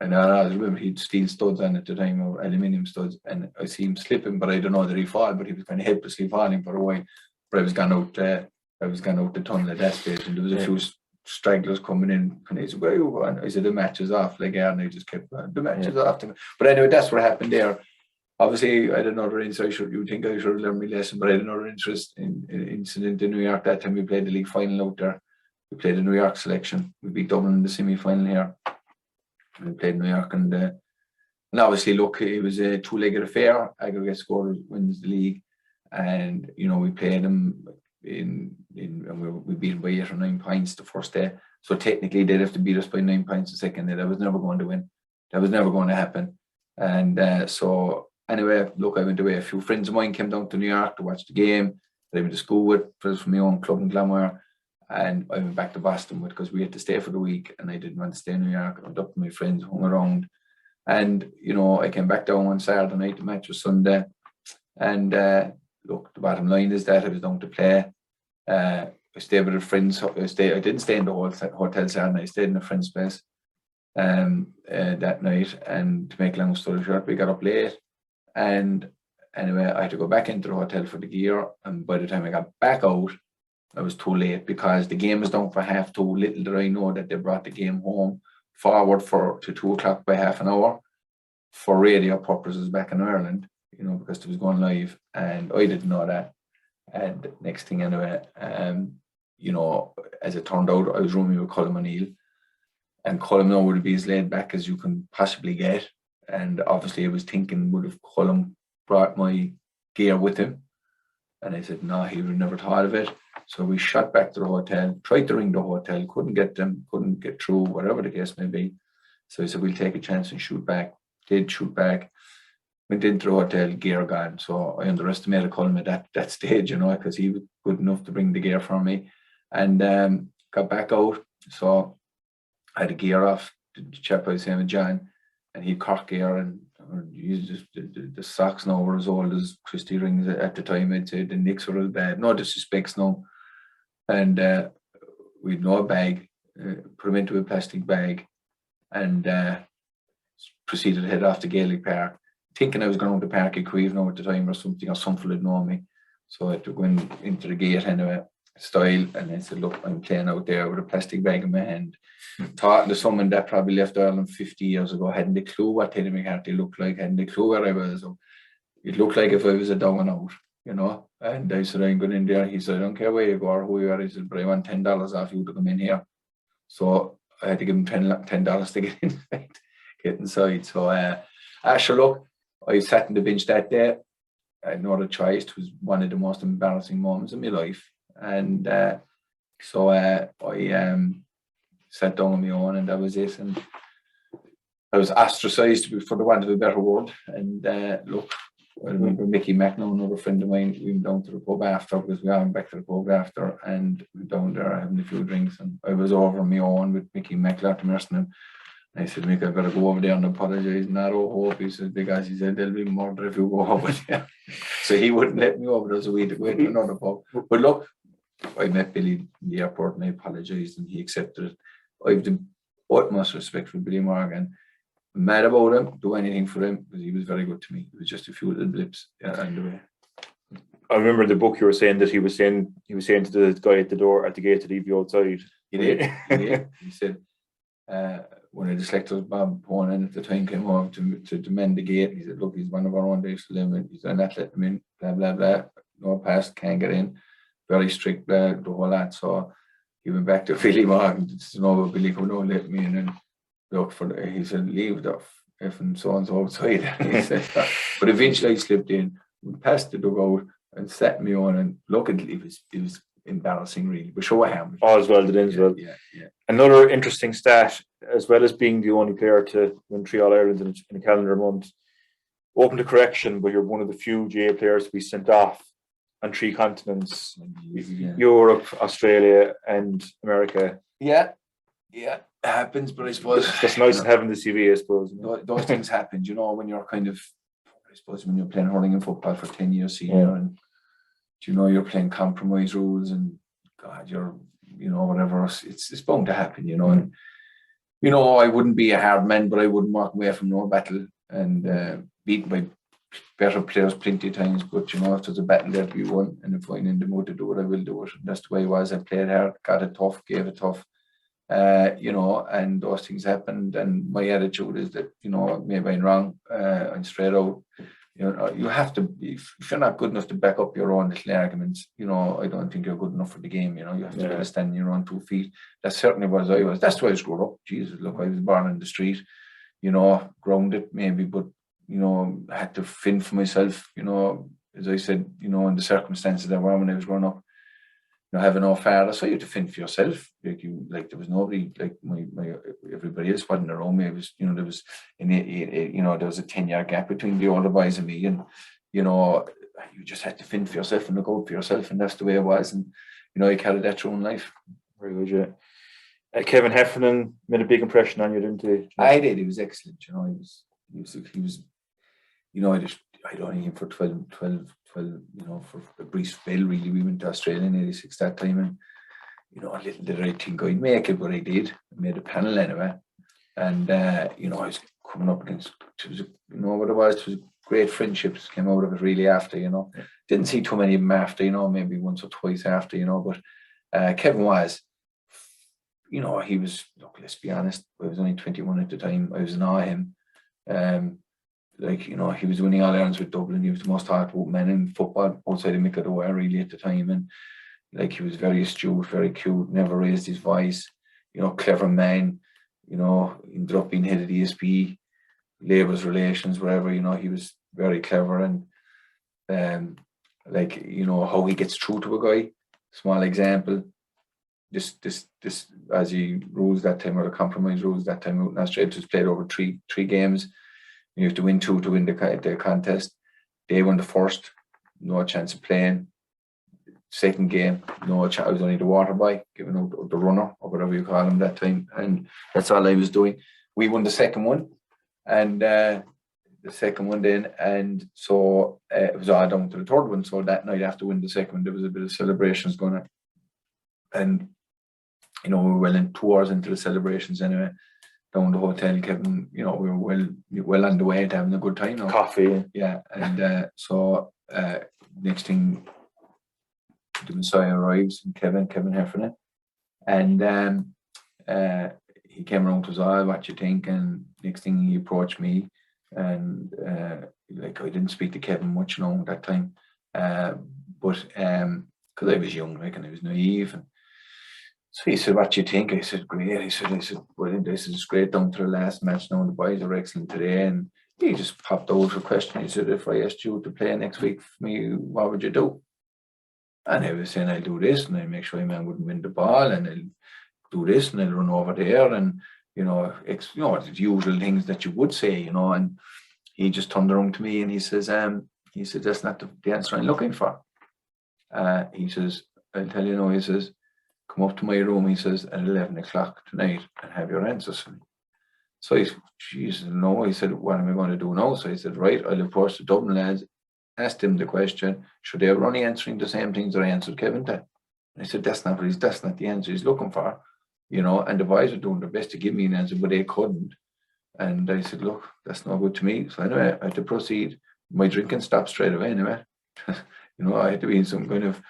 And I remember he'd steel studs on at the time, or aluminium studs. And I see him slipping, but I don't know that he fall, but he was kind of helplessly falling for a while. But I was gone out the tunnel at that stage, and there was a few stragglers coming in, and he said, where are you going? I said, the match is off, and I just kept going, the match is off. But anyway, that's what happened there. Obviously, I had another insight. You think I should have learned my lesson, but I had another incident in New York. That time we played the league final out there. We played the New York selection. We beat Dublin in the semi-final here. We played New York, and obviously, look, it was a two-legged affair. Aggregate score wins the league, and we played them and we beat them by 8 or 9 points the first day. So technically, they'd have to beat us by 9 points the second day. That was never going to win. That was never going to happen. And so anyway, look, I went away. A few friends of mine came down to New York to watch the game that I went to school with, friends from my own club in Glamware. And I went back to Boston because we had to stay for the week, and I didn't want to stay in New York. I went up to my friends, hung around, and I came back down on Saturday night. The match was Sunday, and look, the bottom line is that I was down to play. I stayed with a friend's. I didn't stay in the hotel Saturday night. I stayed in a friend's place that night. And to make a long story short, we got up late, and anyway, I had to go back into the hotel for the gear. And by the time I got back out, I was too late, because the game was down for half 2. Little did I know that they brought the game home forward to 2 o'clock by half an hour for radio purposes back in Ireland, because it was going live, and I didn't know that. And next thing anyway, as it turned out, I was rooming with Colm O'Neill, and Colm now would be as laid back as you can possibly get. And obviously I was thinking, would have Colm brought my gear with him? And I said, no, he would have never thought of it. So we shot back to the hotel, tried to ring the hotel, couldn't get them, couldn't get through, whatever the case may be. So I said, we'll take a chance and shoot back. Did shoot back. Went into the hotel, gear gone. So I underestimated Colm at that stage, because he was good enough to bring the gear for me. And got back out. So I had the gear off. The chap I was saying with John, and he Cork gear, and the socks now were as old as Christy rings at the time. I'd say the nicks were as bad. No disrespects now. And we'd no bag, put them into a plastic bag, and proceeded to head off to Gaelic Park, thinking I was going to Park Equivno at the time or something, or something had known me. So I had to go into the gate anyway, style, and I said, look, I'm playing out there with a plastic bag in my hand. Talking to someone that probably left Ireland 50 years ago, hadn't a clue what Teddy McCarthy looked like, hadn't a clue where I was. So it looked like if I was a down and out, And I said, I'm going in there. He said, I don't care where you go or who you are. He said, but I want $10 off you to come in here. So I had to give him $10 to get inside. So sure, look, I sat in the bench that day. I had no other choice. It was one of the most embarrassing moments of my life. And so I sat down on my own, and that was it. And I was ostracized, for the want of a better word. And look, I remember Mickey McNo, another friend of mine, we went down to the pub after, because we all went back to the pub after, and we were down there having a few drinks, and I was over my own with Mickey McLaughlin, and I said, Mick, I better go over there and apologise. Not hope, he said, because he said, there'll be murder if you go over there. So he wouldn't let me over. There was a way to go into another pub. But look, I met Billy in the airport and I apologised and he accepted it. I have the utmost respect for Billy Morgan. I'm mad about him, do anything for him, because he was very good to me. It was just a few little blips along the way. I remember the book you were saying that he was saying to the guy at the gate to leave you outside. He did. He said, one of the selectors, Bob Ponan, at the time came over to mend the gate. He said, look, he's one of our own days to limit. He's not letting him in, blah, blah, blah. No pass, can't get in. Very strict, blah, the whole lot. So he went back to Billy Morgan to know about Billy, who don't let me in. And look, he said, leave the effing so-and-so outside. He said, but eventually I slipped in, we passed the dugout and sat me on, and look, it was embarrassing, really. But show a hand. All as well, did in as well. Yeah. Another interesting stat, as well as being the only player to win 3 All-Irelands in a calendar month, open to correction, but you're one of the few GAA players to be sent off on 3 continents, Europe, Australia and America. Yeah, it happens, but I suppose... It's nice to have in the CV, I suppose. Those things happen, when you're kind of, I suppose, when you're playing hurling and football for 10 years senior, and you're playing compromise rules, and God, you're, whatever, it's bound to happen, and I wouldn't be a hard man, but I wouldn't walk away from no battle, and beaten by better players plenty of times, but if there's a battle there to be won, and if I'm in the mood to do it, I will do it. And that's the way it was. I played hard, got it tough, gave it tough, and those things happened, and my attitude is that, maybe I'm wrong, I'm straight out. You have to, if you're not good enough to back up your own little arguments, I don't think you're good enough for the game. You have to be able to stand on your own 2 feet. That certainly was I was. That's why I was growing up. Jesus, look, I was born in the street, grounded maybe, but, I had to fend for myself, as I said, in the circumstances that were when I was growing up, having no father, so you had to fend for yourself. There was nobody like my everybody else wasn't around me. It was, there was there was a 10-year gap between the older boys and me, and you just had to fend for yourself and look out for yourself, and that's the way it was. And I carried that through in life. Very good, yeah. Kevin Heffernan made a big impression on you, didn't he? I did. He was excellent. He was. I'd only him for 12, for a brief spell, really. We went to Australia in 86 that time, and, little did I think I'd make it, but I did. I made a panel anyway. And, I was coming up against, what it was great friendships came out of it really after, Didn't see too many of them after, maybe once or twice after, but Kevin was, he was, look, let's be honest, I was only 21 at the time. I was in awe of him. He was winning All-Irelands with Dublin. He was the most hard-working man in football outside of Mick O'Dwyer, really, at the time. And, he was very astute, very cute, never raised his voice, clever man, ended up being head of the ESP, Labour's relations, wherever, he was very clever. And, how he gets through to a guy, small example, this as he rules that time, or the compromise rules that time out in Australia, it was played over three games. You have to win 2 to win the contest. They won the first, no chance of playing. Second game, no chance. I was only the water boy, giving out the runner, or whatever you call him that time. And that's all I was doing. We won the second one. And then. And so it was all down to the third one. So that night after winning the second one, there was a bit of celebrations going on. And, we were well in 2 hours into the celebrations anyway. Down the hotel, Kevin, we were well on the way to having a good time. Coffee. Yeah. And so next thing, the Messiah arrives, and Kevin Heffernan. And he came around to us all, what you think? And next thing he approached me, and I didn't speak to Kevin much, at that time. But because I was young, and I was naive. And so he said, what you think? I said, great. He said, well, this is great down to the last match now. The boys are excellent today. And he just popped out a question. He said, if I asked you to play next week for me, what would you do? And I was saying, I'll do this, and I'll make sure my man wouldn't win the ball, and I'll do this, and I'll run over there, and, the usual things that you would say, and he just turned around to me and he says, He said, that's not the answer I'm looking for. He says, I'll tell you now, he says, come up to my room, he says, at 11 o'clock tonight and have your answers for me. So he said, Jesus, no. He said, what am I going to do now? So he said, right, I'll of course the Dublin lads, asked him the question, should they were only answering the same things that I answered Kevin to? And I said, that's not the answer he's looking for. You know, and the boys were doing their best to give me an answer, but they couldn't. And I said, look, that's no good to me. So anyway, I had to proceed. My drinking stopped straight away anyway. You know, I had to be in some kind of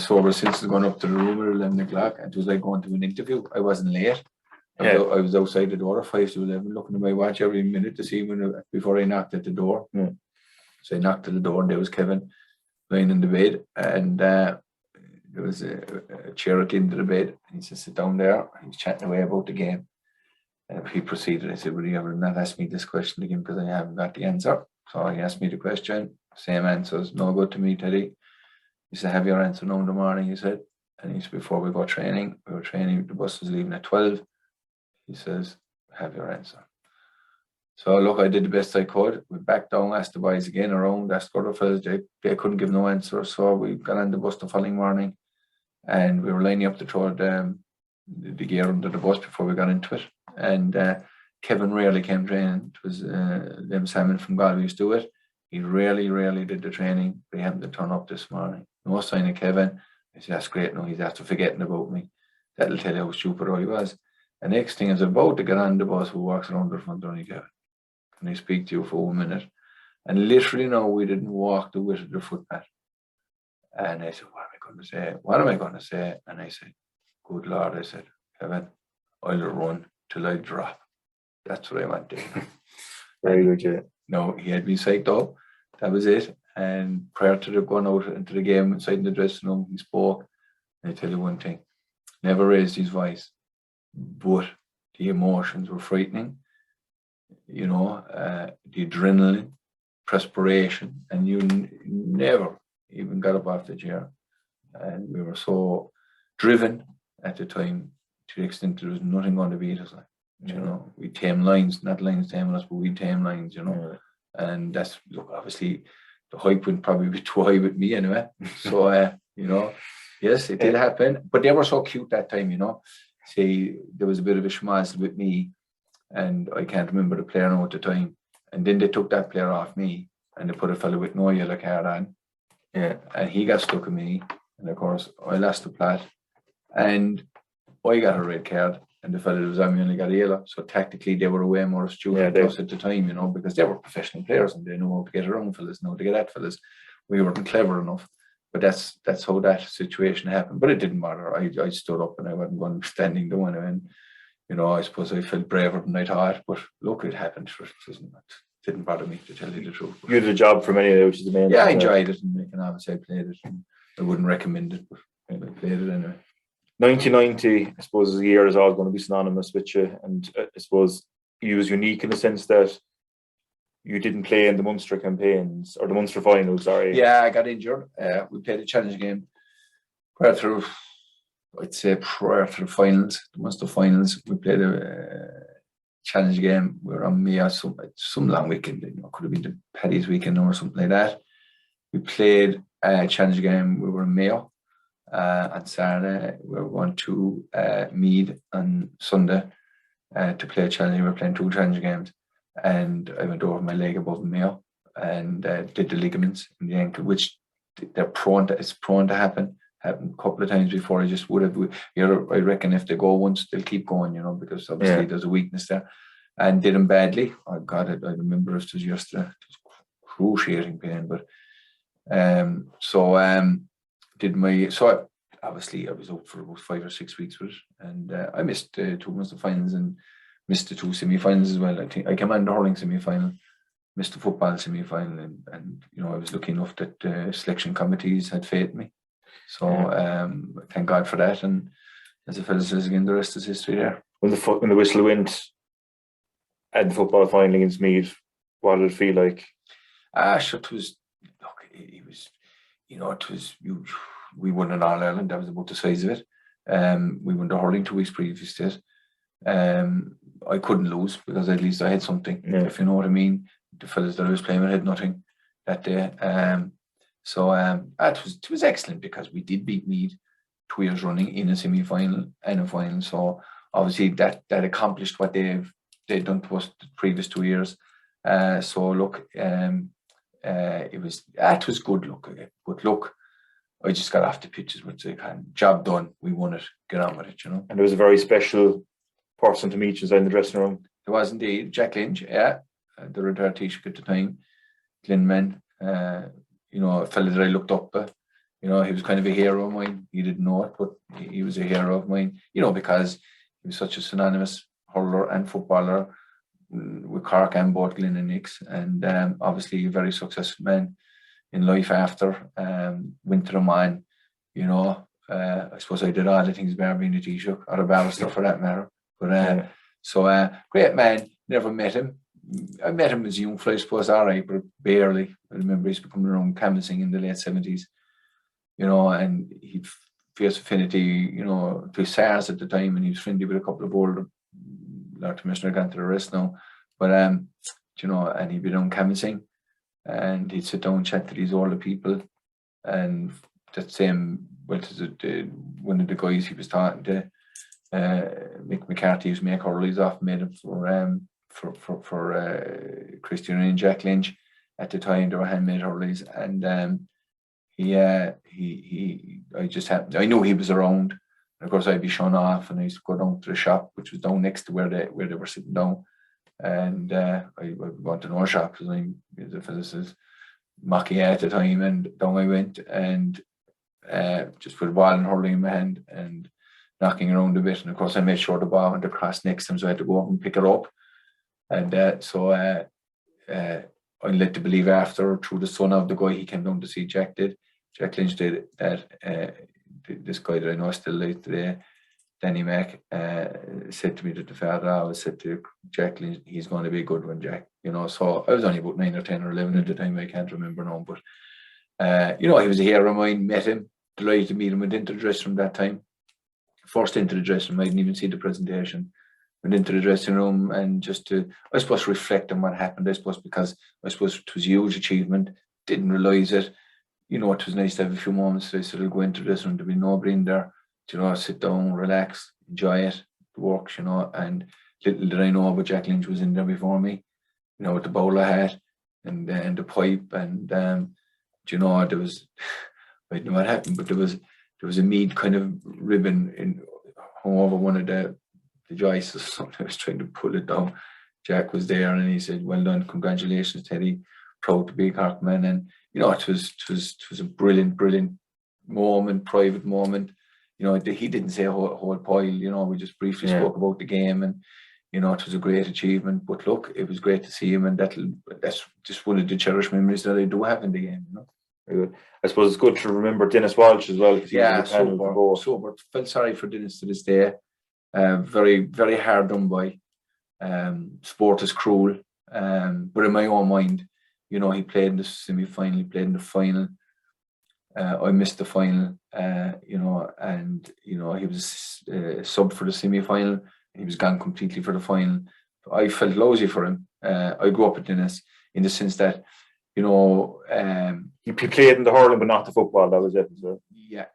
sober since going up to the room at 11 o'clock. And it was like going to an interview. I wasn't late. I was outside the door at 5 to 11, looking at my watch every minute to see before I knocked at the door. Yeah. So I knocked at the door and there was Kevin lying in the bed. And there was a chair at the end of the bed. And he said, sit down there. He was chatting away about the game. And he proceeded. I said, will you ever not ask me this question again because I haven't got the answer? So he asked me the question, same answers, no good to me, Teddy. He said, have your answer now in the morning, he said. And he said, before we go training, the bus was leaving at 12. He says, have your answer. So look, I did the best I could. We backed down, asked the boys again around, asked other fellas, they couldn't give no answer. So we got on the bus the following morning and we were lining up to throw the gear under the bus before we got into it. And Kevin rarely came training. It was them Simon from Galway used to do it. He rarely did the training, but he happened to turn up this morning. No sign of Kevin. I said, that's great. No, he's after forgetting about me. That'll tell you how stupid I was. The next thing is about to get on the bus, who walks around the front door and he goes, can I speak to you for 1 minute? And literally, no, we didn't walk the width of the footpath. And I said, what am I going to say? What am I going to say? And I said, good Lord, I said, Kevin, I'll run till I drop. That's what I want to do. Very good, yeah. No, he had me psyched up. That was it. And prior to going out into the game inside the dressing room, he spoke. And I tell you one thing, never raised his voice, but the emotions were frightening. You know, the adrenaline, perspiration, and you never even got up off the chair. And we were so driven at the time to the extent there was nothing going to beat us. Like, you know, we tame lines, not lines taming us, but we tame lines, you know. And that's, look, obviously the hype would probably be too high with me anyway. So, you know, yes, it did happen. But they were so cute that time, you know. See, there was a bit of a schmozzle with me, and I can't remember the player now at the time. And then they took that player off me, and they put a fellow with no yellow card on. Yeah, and he got stuck in me. And of course, I lost the plot. And I got a red card, and the fellow that was on me only got a yellow. So tactically, they were way more astute than us at the time, you know, because they were professional players and they knew how to get around fellas, know how to get at fellas. We weren't clever enough. But that's how that situation happened. But it didn't matter. I stood up and I wasn't going standing doing it. And, you know, I suppose I felt braver than I thought. But look, it happened. It didn't bother me, to tell you the truth. You did a job for many of which is the main thing. I enjoyed it. And obviously I played it. And I wouldn't recommend it, but I played it anyway. 1990, I suppose, as a year is always going to be synonymous with you. And I suppose you was unique in the sense that you didn't play in the Munster campaigns, or the Munster finals, sorry. Yeah, I got injured. We played a challenge game prior to the finals, the Munster finals. We played a challenge game. We were on Mayo, some long weekend, you know, could have been the Paddy's weekend or something like that. We played a challenge game. We were in Mayo on Saturday. We were going to Meath on Sunday to play a challenge. We were playing 2 challenge games. And I went over my leg above Mayo and did the ligaments in the ankle, which it's prone to happen. Happened a couple of times before. I just would have. I reckon if they go once, they'll keep going, you know, because obviously there's a weakness there. And did them badly. Oh God, I remember it was yesterday. It was excruciating pain, but obviously I was out for about 5 or 6 weeks with it, and I missed 2 Munster finals and missed the 2 semi-finals as well. I think I came on the hurling semi-final, missed the football semi-final, and you know, I was lucky enough that selection committees had faith in me. So thank God for that. And as the fellow says again, the rest is history there. When the whistle went at the football final against Meath, what did it feel like? Sure, it was. Look, it was. You know, it was. We won in All Ireland. That was about the size of it. We won the hurling 2 weeks previous to it. I couldn't lose because at least I had something, if you know what I mean. The fellas that I was playing with had nothing. that day. It was excellent because we did beat Meath 2 years running in a semi-final and a final. So obviously that accomplished what they'd done to us the previous 2 years. So look, it was good. Look, but look, I just got off the pitches with the job done. We won it. Get on with it, you know. And there was a very special person to meet inside the dressing room. There was indeed Jack Lynch, the retired Taoiseach at the time, Glenman, you know, a fella that I looked up. You know, he was kind of a hero of mine. He didn't know it, but he was a hero of mine. You know, because he was such a synonymous hurler and footballer with Cork and both Glen and Nix, and obviously a very successful man in life after. Went to the man, you know. I suppose I did all the things bar being a Taoiseach or a barrister for that matter. But great man. Never met him. I met him as a young fella, I suppose, all right, but barely. I remember he's becoming around canvassing in the late 70s, you know, and he'd fierce affinity, you know, to SARS at the time, and he was friendly with a couple of older Lord Commissioner gone to the rest now. But you know, and he'd be down canvassing and he'd sit down and chat to these older people. And that same, one of the guys he was talking to, McCarthy, used to make hurleys off, made him for Christian and Jack Lynch at the time. They were handmade hurleys, and I knew he was around. And of course, I'd be shown off, and I used to go down to the shop, which was down next to where they were sitting down. And I went to no shop because the fellow says Mackie at the time, and down I went and just put a ball and hurling in my hand and knocking around a bit. And of course, I made sure the ball went across next to him, so I had to go up and pick it up. And I'm led to believe after, through the son of the guy he came down to see, Jack Lynch did, that this guy that I know still lives today, Danny Mack, said to me that the father always said to Jack Lynch, he's going to be a good one, Jack. You know, so I was only about 9 or 10 or 11 at the time, I can't remember now, but you know, he was a hero of mine. Met him, delighted to meet him, went into the dressing room that time. First into the dressing room, I didn't even see the presentation. Went into the dressing room and just to, I suppose, reflect on what happened, I suppose, because I suppose it was a huge achievement, didn't realise it. You know, it was nice to have a few moments. I said, I'll go into the dressing room, there'll be nobody in there, you know, sit down, relax, enjoy it, the works, you know. And little did I know, but Jack Lynch was in there before me, you know, with the bowler hat and the pipe, and you know, there was, I don't know what happened, but there was a mead kind of ribbon hung over one of the joists or something. I was trying to pull it down. Jack was there, and he said, "Well done, congratulations, Teddy. Proud to be a Cork man." And you know, it was a brilliant moment, private moment. You know, he didn't say a whole pile. You know, we just briefly spoke about the game, and you know, it was a great achievement. But look, it was great to see him, and that's just one of the cherished memories that I do have in the game. You know. Very good. I suppose it's good to remember Dennis Walsh as well. Sober. Felt sorry for Dennis to this day. Very, very hard done by. Sport is cruel. But in my own mind, you know, he played in the semi-final, he played in the final. I missed the final, you know, and, you know, he was sub for the semi-final. He was gone completely for the final. I felt lousy for him. I grew up with Dennis in the sense that, you know, he played in the hurling, but not the football. That was it. So. Yeah.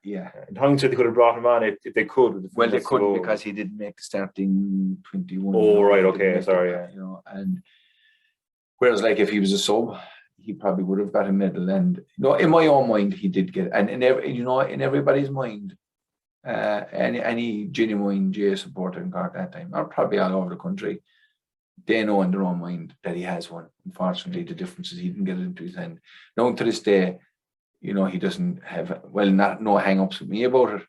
In hindsight, they could have brought him on if they could. Well, they couldn't because he didn't make the starting 21. Oh, right, okay, sorry. Yeah. You know, and whereas, like, if he was a sub, he probably would have got a medal. And you know, in my own mind, he did get, and in everybody's mind, any genuine GAA supporter in Cork at that time, or probably all over the country, they know in their own mind that he has one. Unfortunately, the difference is he didn't get it into his hand. Now, to this day, you know, he doesn't have, no hang-ups with me about it,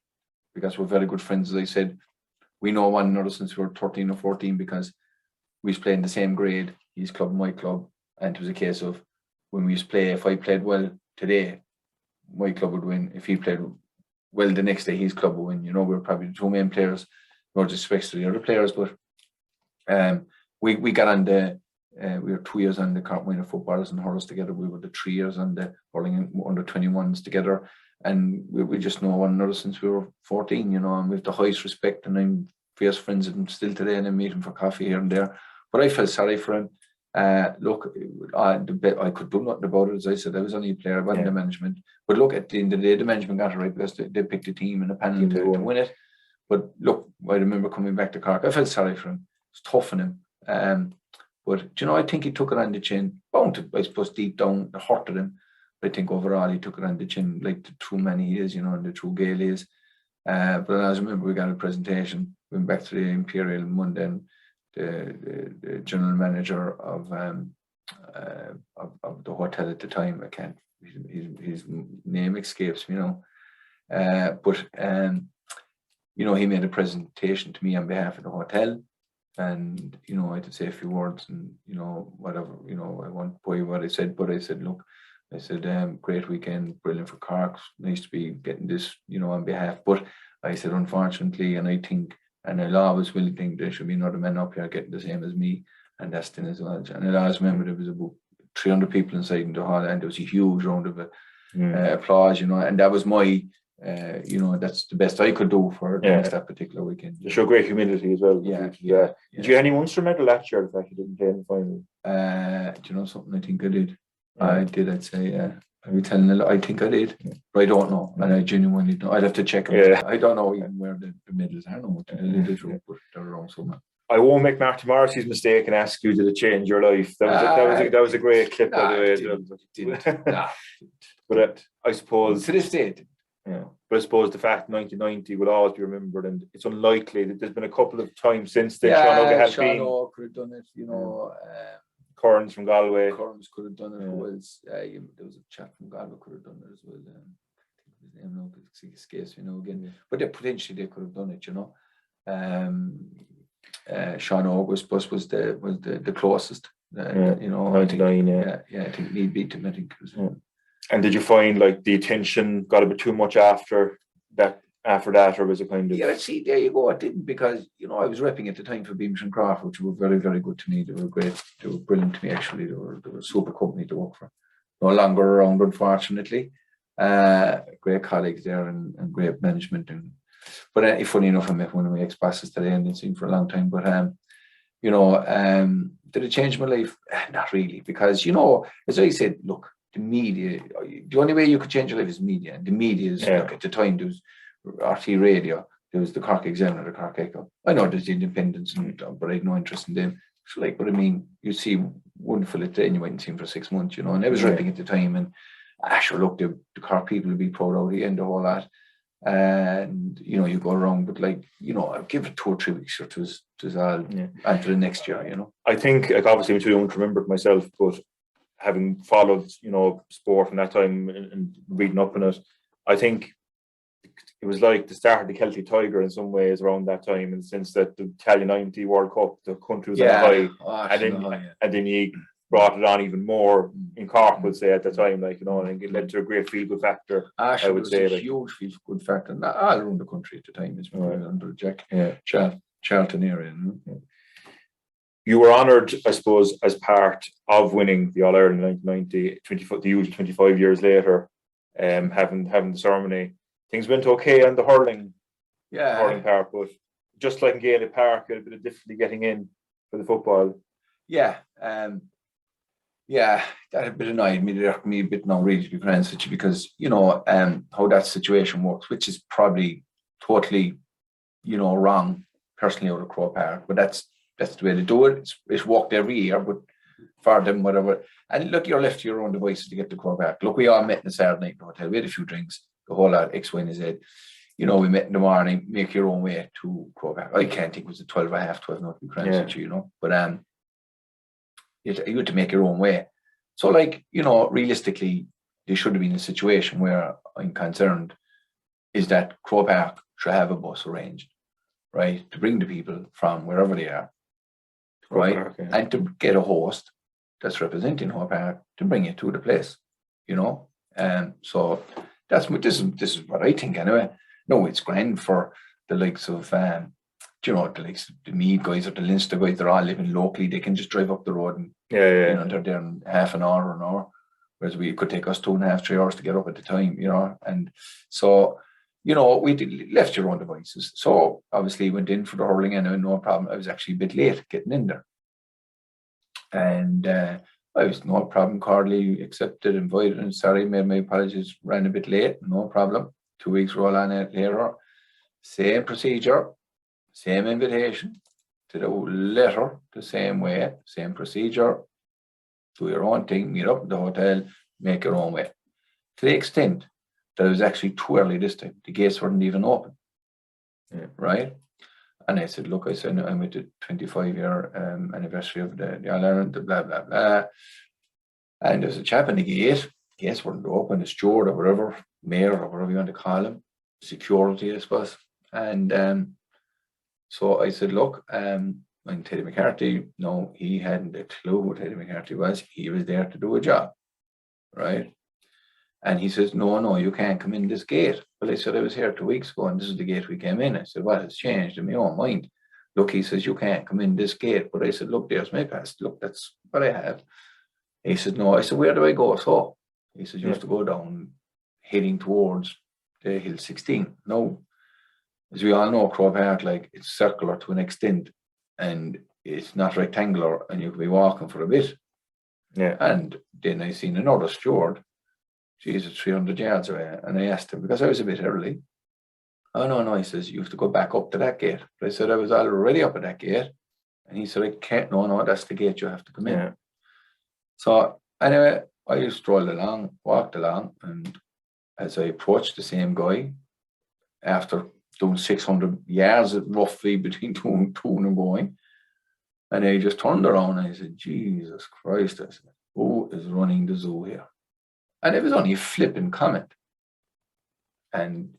because we're very good friends. As I said, we know one another since we were 13 or 14, because we used to play in the same grade, his club, my club, and it was a case of when we used to play, if I played well today, my club would win. If he played well the next day, his club would win. You know, we were probably the two main players, no disrespect to the other players, but we got on we were 2 years on the Cork Minor Footballers and Hurlers together. We were the 3 years on the hurling under 21s together, and we just know one another since we were 14, you know, and we have the highest respect, and I'm fierce friends with him still today, and I meet him for coffee here and there. But I felt sorry for him, Look, I could do nothing about it. As I said, I was only a player, I wasn't the management. But look, at the end of the day, the management got it right because they picked a team and a panel to win it. But look, I remember coming back to Cork. I felt sorry for him. It was tough on him. But you know, I think he took it on the chin. Bound to, I suppose, deep down, it hurted him. But I think overall he took it on the chin, like through many years, you know, and the true GAA years. But I remember we got a presentation. Went back to the Imperial Monday, and the general manager of the hotel at the time, I can't, his name escapes me now. But you know, he made a presentation to me on behalf of the hotel. And, you know, I had to say a few words and, you know, whatever, you know, I won't boy what I said, but I said, look, I said, great weekend, brilliant for Cork, nice to be getting this, you know, on behalf. But I said, unfortunately, and I think, and I'll always will think there should be another man up here getting the same as me, and that's then as well. And I always remember there was about 300 people inside in the hall, and there was a huge round of applause, you know, and that was my, you know, that's the best I could do for that particular weekend. You show great humility as well. Yeah. Did you have any Munster medal that year? The fact you didn't play in the final. Do you know something? I think I did. I did. I'd say. I'd be telling a lot. I think I did, but I don't know, and I genuinely don't. I'd have to check them. I don't know even where the medals are. I don't know what they do, but they're around somewhere. I won't make Marty Morrissey's mistake and ask you, did it change your life? That was a great clip, by the way. It didn't. But I suppose to this day. Yeah, but I suppose the fact 1990 will always be remembered, and it's unlikely that there's been a couple of times since then. Sean could have done it, you know. Kearns from Galway. Kearns could have done it. There was a chap from Galway could have done it as well. I think his name now escapes me now again. But potentially they could have done it, you know. Sean August was the closest. You know, 99. I think need beat him. I think it was. And did you find like the attention got a bit too much after that, or was it kind of? Yeah, see, there you go. It didn't, because, you know, I was repping at the time for Beamish and Crawford, which were very, very good to me. They were great. They were brilliant to me, actually. They were a super company to work for. No longer around, unfortunately. Great colleagues there and great management. But funny enough, I met one of my ex-bosses today and didn't see him for a long time. But, you know, did it change my life? Not really, because, you know, as I said, look, the media, the only way you could change your life is media. And the media is, look, at the time, there was RT Radio, there was the Cork Examiner, the Cork Echo. I know there's the Independents, but I had no interest in them. So, like, but I mean, you see wonderful at the end, you went and see him for 6 months, you know, and I was repping at the time. And sure, look, the Cork people would be proud of the end, the whole lot. And, you know, you go around, but like, you know, I'll give it 2 or 3 weeks, or it was all after the next year, you know. I think, like, obviously I'm too young to remember it myself, but having followed, you know, sport from that time and reading up on it, I think it was like the start of the Celtic Tiger in some ways around that time, in the sense that the Italian 90 World Cup, the country was on a high, and then you brought it on even more in Cork, would say, at the time, like, you know, and it led to a great feel-good factor. I would say, a huge feel-good factor all around the country at the time. It's under the Charlton area. You know? You were honoured, I suppose, as part of winning the All-Ireland in 1990, the usual 25 years later, having the ceremony. Things went okay on the hurling part, but just like in Gaelic Park, you had a bit of difficulty getting in for the football. Yeah, that a bit annoyed me. It irked me a bit now, really, to be frank with you, because, you know, how that situation works, which is probably totally, you know, wrong, personally, out of Croke Park, but that's the way to do it. It's worked every year, but for them, whatever. And look, you're left to your own devices to get to Croke Park. Look, we all met in the Saturday night in the hotel. We had a few drinks, the whole lot, X, Y, and Z. You know, we met in the morning, make your own way to Croke Park. I can't think, was it 12 not to be frank, you know. But you had to make your own way. So, like, you know, realistically, there should have been a situation where I'm concerned is that Croke Park should have a bus arranged, right, to bring the people from wherever they are, right, and to get a host that's representing Croke Park to bring it to the place, you know. So this is what I think anyway. No, it's grand for the likes of you know, the likes of the Mead guys or the Leinster guys. They're all living locally. They can just drive up the road and you know, they're there in half an hour or an hour, whereas it could take us 2.5, 3 hours to get up at the time, you know. And so, you know, we left your own devices. So obviously went in for the hurling and no problem. I was actually a bit late getting in there. And I was no problem, cordially accepted, invited, and sorry, made my apologies, ran a bit late, no problem. 2 weeks roll on it later, same procedure, same invitation, to the letter, the same way, same procedure, do your own thing, meet up at the hotel, make your own way. To the extent that it was actually too early this time. The gates weren't even open. Yeah. Right? And I said, look, I said, I'm at the 25-year anniversary of the All-Ireland, blah, blah, blah. And there's a chap in the gate. Gates weren't open, the steward or whatever, mayor or whatever you want to call him, security, I suppose. And so I said, look, when Teddy McCarthy, no, he hadn't a clue who Teddy McCarthy was. He was there to do a job, right? And he says, no, you can't come in this gate. Well, I said, I was here 2 weeks ago and this is the gate we came in. I said, what has changed in my own mind? Look, he says, you can't come in this gate. But I said, look, there's my pass. Look, that's what I have. He said, no. I said, where do I go? So he says, you have to go down, heading towards the Hill 16. No, as we all know, Crow Park, like, it's circular to an extent and it's not rectangular and you can be walking for a bit. Yeah. And then I seen another steward, Jesus, 300 yards away. And I asked him, because I was a bit early. Oh, no, he says, you have to go back up to that gate. But I said, I was already up at that gate. And he said, I can't, no, that's the gate you have to come in. Yeah. So anyway, I strolled along, walked along, and as I approached the same guy, after doing 600 yards roughly between two and going, and I just turned around and I said, Jesus Christ, I said, who is running the zoo here? And it was only a flipping comment. And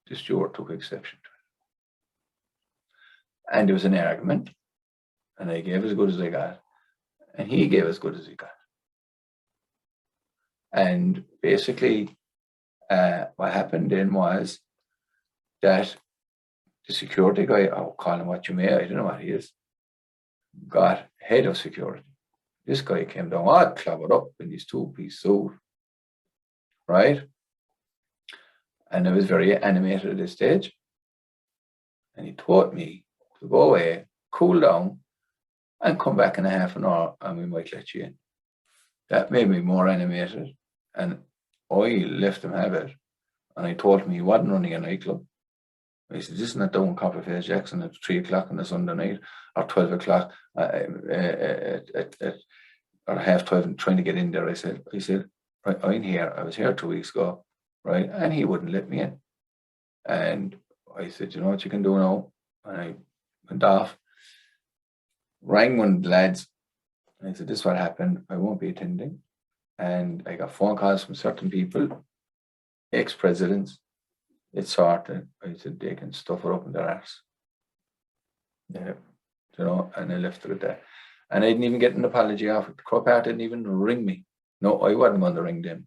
the steward took exception to it. And there was an argument, and I gave as good as I got, and he gave as good as he got. And basically, what happened then was that the security guy, I'll call him what you may, I don't know what he is, got head of security. This guy came down, all clobbered up in his two-piece suit, right? And I was very animated at this stage. And he taught me to go away, cool down, and come back in a half an hour, and we might let you in. That made me more animated. And I left him have it. And I told him he wasn't running a nightclub. I said, this is not down Copperfield Jackson at 3 o'clock on a Sunday night, or 12 o'clock or half 12 and trying to get in there. I said, right, I'm here. I was here 2 weeks ago, right? And he wouldn't let me in. And I said, you know what you can do now? And I went off, rang one of the lads. And I said, this is what happened. I won't be attending. And I got phone calls from certain people, ex-presidents. It's sorted. I said, they can stuff it up in their arse. Yeah, you know, and I left it at that. And I didn't even get an apology off it. Crow Park didn't even ring me. No, I wasn't going to ring them.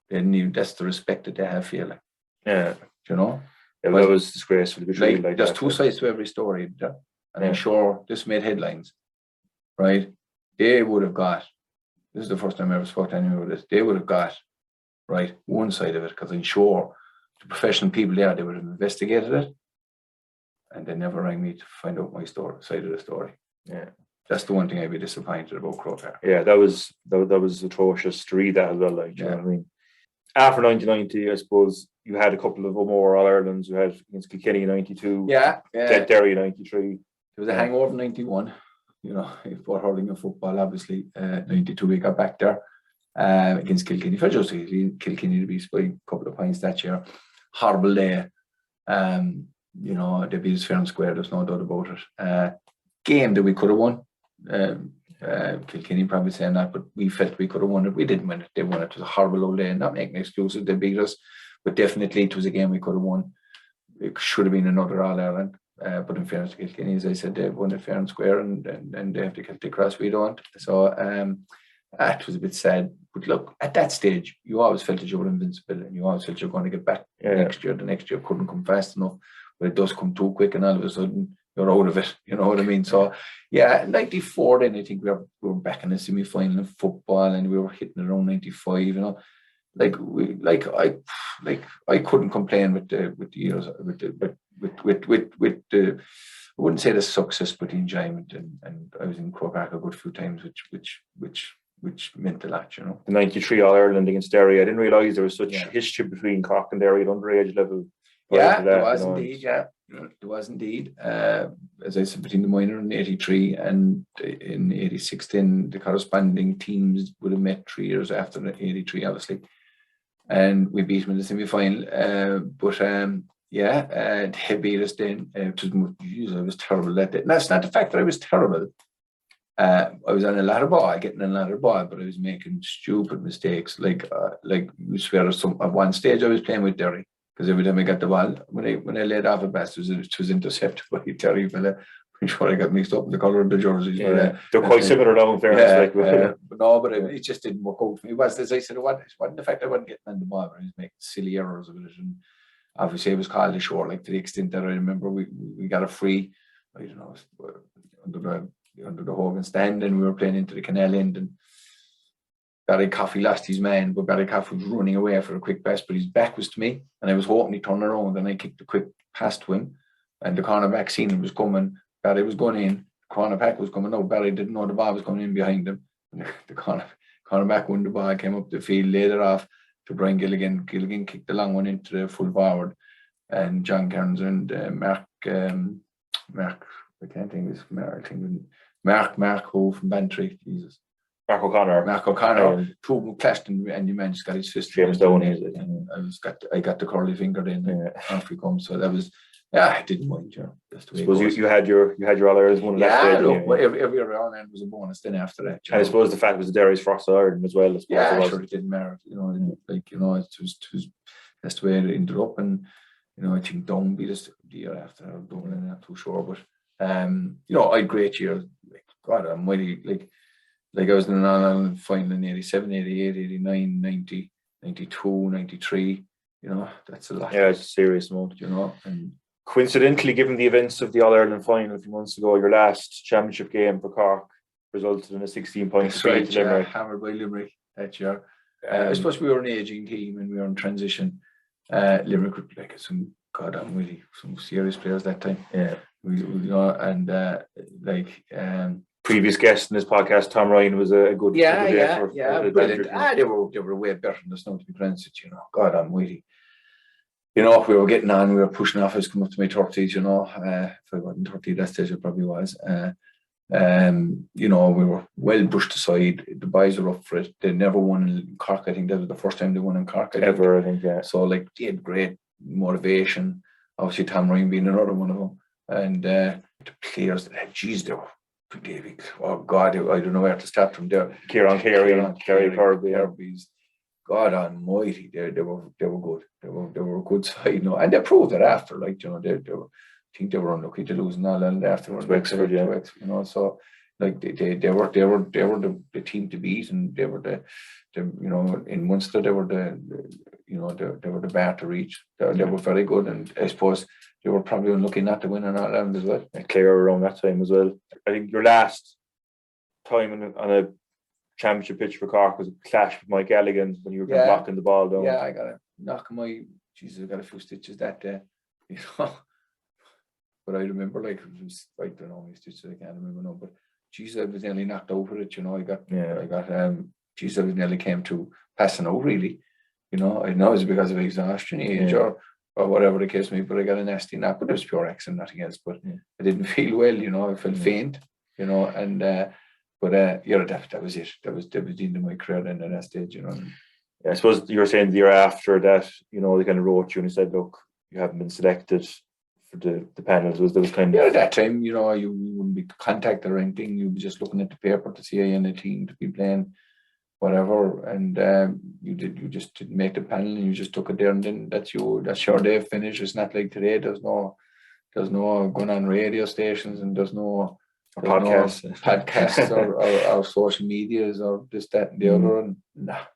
They didn't even, that's the respect that they have for you. Like, Yeah. you know? Yeah, that was disgraceful. Like, there's two sides to every story. And I'm sure this made headlines, right? They would have got, this is the first time I ever spoke to anyone with this, they would have got, right, one side of it, because I'm sure the professional people there, they would have investigated it, and they never rang me to find out my side of the story. Yeah. That's the one thing I'd be disappointed about Crow Park. Yeah, that was atrocious to read that as well. Like, you know what I mean? After 1990, I suppose you had a couple of more All Irelands. You had against Kilkenny in '92. Yeah. Derry in '93. There was a hangover in '91. You know, for hurling and football, obviously. '92 we got back there against Kilkenny. For just Kilkenny to beat by a couple of points that year. Horrible day. You know, they beat us fair and square. There's no doubt about it. Game that we could have won. Kilkenny probably saying that, but we felt we could have won it. We didn't win it. They won it. It was a horrible old day. Not making excuses. They beat us, but definitely it was a game we could have won. It should have been another All Ireland. But in fairness to Kilkenny, as I said, they won it fair and square, and they have the Celtic cross. We don't. So it was a bit sad. But look, at that stage, you always felt that you were invincible, and you always felt you're going to get back next year. The next year couldn't come fast enough, but it does come too quick, and all of a sudden you're out of it. You know what I mean? So yeah, '94. Then I think we were back in the semi-final in football, and we were hitting around '95. You know, I couldn't complain with the years with the I wouldn't say the success, but the enjoyment, and I was in Cork a good few times, which meant a lot, you know. The 93 All Ireland against Derry. I didn't realise there was such Yeah. history between Cork and Derry at underage level. Yeah, there was indeed. Yeah, there was indeed. As I said, between the minor in '83 and in '86, then the corresponding teams would have met 3 years after the '83, obviously, and we beat them in the semi-final. They beat us then. I was terrible that day. And that's not the fact that I was terrible. I was on a lot of ball, getting a lot of ball, but I was making stupid mistakes. Like you swear, at one stage I was playing with Derry, because every time I got the ball, when I laid off a pass, it was intercepted by Derry fella. I'm sure I got mixed up in the colour of the jerseys. Yeah, they're quite similar now, in fairness. But it just didn't work out for me. It was, as I said, it wasn't the fact I wasn't getting on the ball, but I was making silly errors of it. And obviously, it was called ashore, like to the extent that I remember we got a free, I don't know, under the Hogan stand, and we were playing into the canal end, and Barry Coffey lost his man, but Barry Coffey was running away for a quick pass, but his back was to me, and I was hoping he'd turn around, and I kicked a quick pass to him, and the cornerback seen it was coming. Barry was going in, the cornerback was coming out. Barry didn't know the ball was coming in behind him. And the cornerback won the ball, came up the field, laid it off to Brian Gilligan. Gilligan kicked the long one into the full forward, and John Cairns and Mark, I can't think of his Mark Ho from Bantry, Jesus. Mark O'Connor. Two of them clashed, and the man just got his fist. James Downey. And I got the curly finger then, and off we come. So that was, I didn't mind, you know. That's the way I suppose you had your All Ireland one. Every Ireland was a bonus then after that. And I suppose the fact was Derry's first Ireland as well. Sure, it didn't matter. You know, it was that's the way it ended up. And I think Down beat us the year after. Dublin, I'm not too sure, but I had great years. Like, God almighty, like I was in an All-Ireland final in 87, 88, 89, 90, 92, 93. That's a lot. Yeah, it's a serious amount. And coincidentally, given the events of the All-Ireland final a few months ago, your last championship game for Cork resulted in a 16-point defeat to Limerick. Hammered by Limerick that year. I suppose we were an ageing team and we were in transition. Limerick would be some serious players that time. Yeah. Previous guest in this podcast, Tom Ryan, was a good. Brilliant. They were way better than us now, to be frank. God almighty. We were getting on, we were pushing off. I was coming up to my 30s, if I wasn't 30 that stage, I probably was. We were well pushed aside. The boys were up for it. They never won in Cork. I think that was the first time they won in Cork. I think, yeah. So, they had great motivation. Obviously, Tom Ryan being another one of them. And the players, they were pretty big. Oh, God, I don't know where to start from there. Kieran Carey, Kirby's. God almighty, they were good. They were a good side, and they proved it after. I think they were unlucky to lose in Ireland afterwards. Wexford, So they were the team to beat, and they were in Munster they were the bar to reach. They were very good, and I suppose they were probably unlucky not to win in Ireland as well. Clear around that time as well. I think your last time on a championship pitch for Cork was a clash with Mike Galligan when you were knocking the ball down. Yeah, I got to knock I got a few stitches that day, But I remember, I don't know how many stitches, I can't remember now. But Jesus, I was nearly knocked over it. I nearly came to passing out. Really, I know it's because of exhaustion, age, or whatever the case may be. But I got a nasty knock, but it was pure accident, nothing else. But I didn't feel well. I felt faint. That was it. That was the end of my career then at that stage, Yeah, I suppose you were saying the year after that, they kind of wrote you and said, look, you haven't been selected for the panels. At that time, you wouldn't be contacted or anything. You'd be just looking at the paper to see any team to be playing, whatever. And you just didn't make the panel, and you just took it there, and then that's your day finish. It's not like today. There's no going on radio stations, and there's no podcasts or social medias or this, that, and the other, and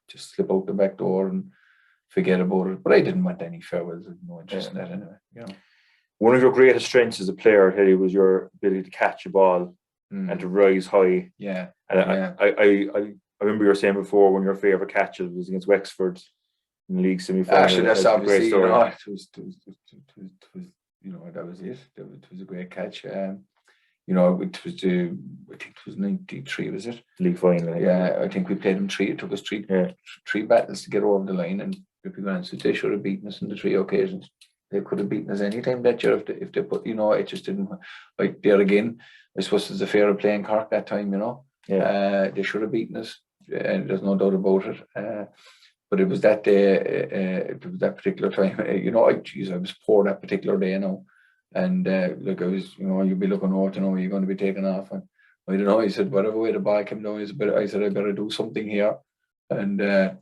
just slip out the back door and forget about it. But I didn't want any farewells. I had no interest in that anyway. One of your greatest strengths as a player, Harry, was your ability to catch a ball and to rise high. Yeah. And I remember you were saying before one of your favourite catches was against Wexford in league semi-final. Actually, that's a great obviously, story. it was, that was it. It was a great catch. It was I think it was 93, was it? League final. Yeah, I think we played them three. It took us three battles to get over the line, and if you glance, they should have beaten us on the 3 occasions. They could have beaten us any time that year if they put, it just didn't, like there again. I suppose it's a fair play in Cork that time, they should have beaten us, and there's no doubt about it. But it was that day, it was that particular time, I was poor that particular day, and like I was, you'd be looking over to know you're going to be taken off, and I don't know. I said whatever way the ball came down, I said I better do something here, and I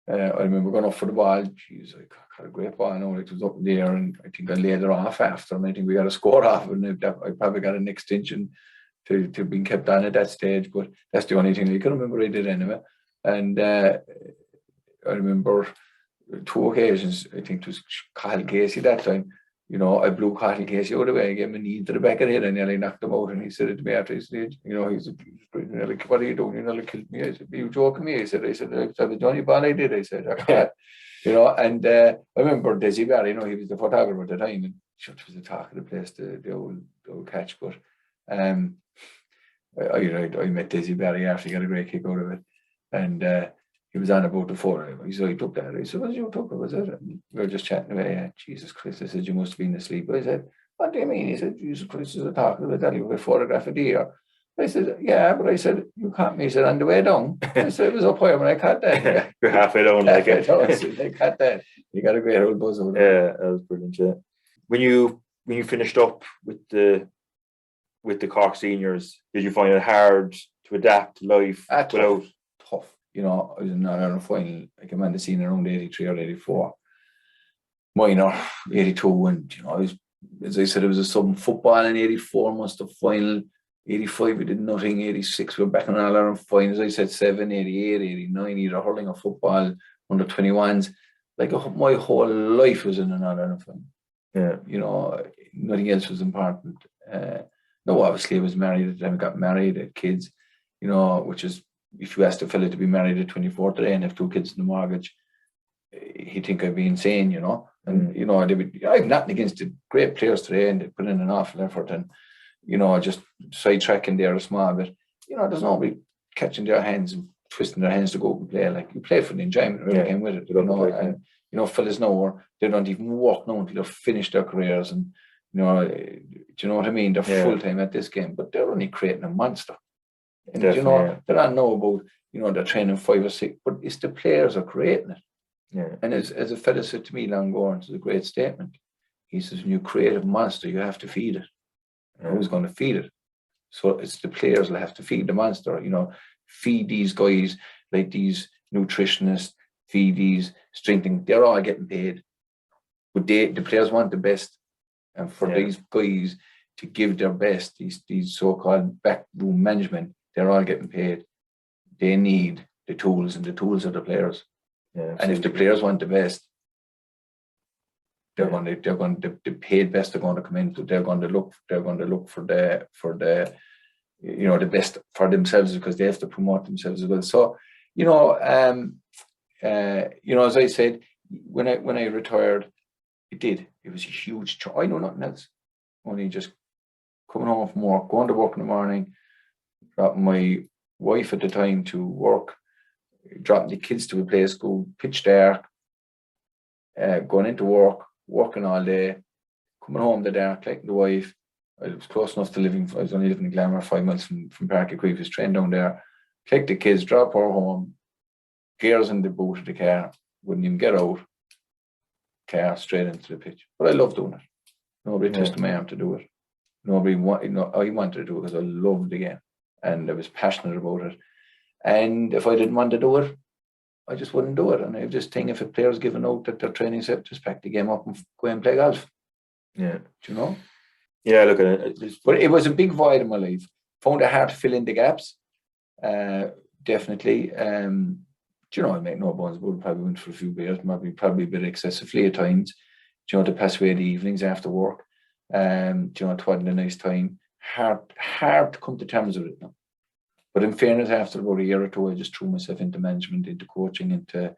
remember going up for the ball. Jeez, I got a great ball. It was up in the air, and I think I laid it off after, and I think we got a score off, and I probably got an extension to being kept on at that stage. But that's the only thing I can remember I did anyway. And I remember 2 occasions. I think it was Cathal Casey that time. I blew Cathal Casey out of the way. I gave him a knee to the back of the head and nearly knocked him out. And he said it to me after he said, he's like, what are you doing? You nearly killed me. I said, are you joking me? I said, the only ball I did. I said, and I remember Desi Barry, he was the photographer at the time, and it was the talk of the place, the old catch. But I met Desi Barry after he got a great kick out of it. And he was on about the 4. He said, I took that. I said, what did you took? Was it? And we were just chatting away. Jesus Christ. I said, you must have been asleep. I said, what do you mean? He said, Jesus Christ, is a talking about that. You have a photograph of the year. I said, yeah, but I said, you caught me. He said, on the way down. I said, it was up here when I caught that. You're halfway down. I caught that. You got a great old buzz out of it. Yeah, that was brilliant. Yeah. When you finished up with the Cork seniors, did you find it hard to adapt to life without? Tough. I was in a final. I came on the scene around 83 or 84. Minor, 82, and I was, as I said, it was a sudden football in 84, most of final. 85, we did nothing. 86, we were back in all our finals. I said 7, 88, 89, either hurling or football, under 21s. Like my whole life was in an all-Ireland final. Yeah. Nothing else was important. No, obviously I was married at the time. I got married, had kids, which is, if you asked a fella to be married at 24 today and have 2 kids in the mortgage, he'd think I'd be insane, And, I have nothing against the great players today, and they put in an awful effort, and, just sidetracking there a small bit. There's nobody catching their hands and twisting their hands to go and play. Like, you play for the enjoyment, really came with it, and, fellas know they don't even work now until they're finished their careers, and, do you know what I mean? They're full-time at this game, but they're only creating a monster. And they don't know about, they're training 5 or 6, but it's the players are creating it. Yeah. And as a fella said to me long ago, it's a great statement. He says, when you create a monster, you have to feed it. And who's going to feed it? So it's the players that have to feed the monster, feed these guys, like these nutritionists, feed these strengthening, they're all getting paid. But the players want the best. And for these guys to give their best, these so-called backroom management, they're all getting paid. They need the tools, and the tools are the players. Yeah, and if the players want the best, they're going to the paid best are going to come in. So they're going to look for the the best for themselves, because they have to promote themselves as well. So as I said, when I retired, it was a huge I know nothing else. Only just coming home from work, going to work in the morning, dropping my wife at the time to work, dropping the kids to a play school, pitch dark, going into work, working all day, coming home in the dark, collecting the wife. I was close enough to I was only living in Glamor, 5 miles from Park Equip, was trained down there, collect the kids, drop her home, gears in the boot of the car, wouldn't even get out, car straight into the pitch. But I love doing it. Nobody twisted my arm to do it. I wanted to do it because I loved the game and I was passionate about it. And if I didn't want to do it, I just wouldn't do it. And I have this thing, if a player's given out that their training set, just pack the game up and go and play golf. Yeah. Do you know? Yeah, look at it. But it was a big void in my life. Found it hard to fill in the gaps. Definitely. I make no bones about it. Probably went for a few beers, probably a bit excessively at times. To pass away the evenings after work. It wasn't a nice time. Hard to come to terms with it now. But in fairness, after about a year or two, I just threw myself into management, into coaching, into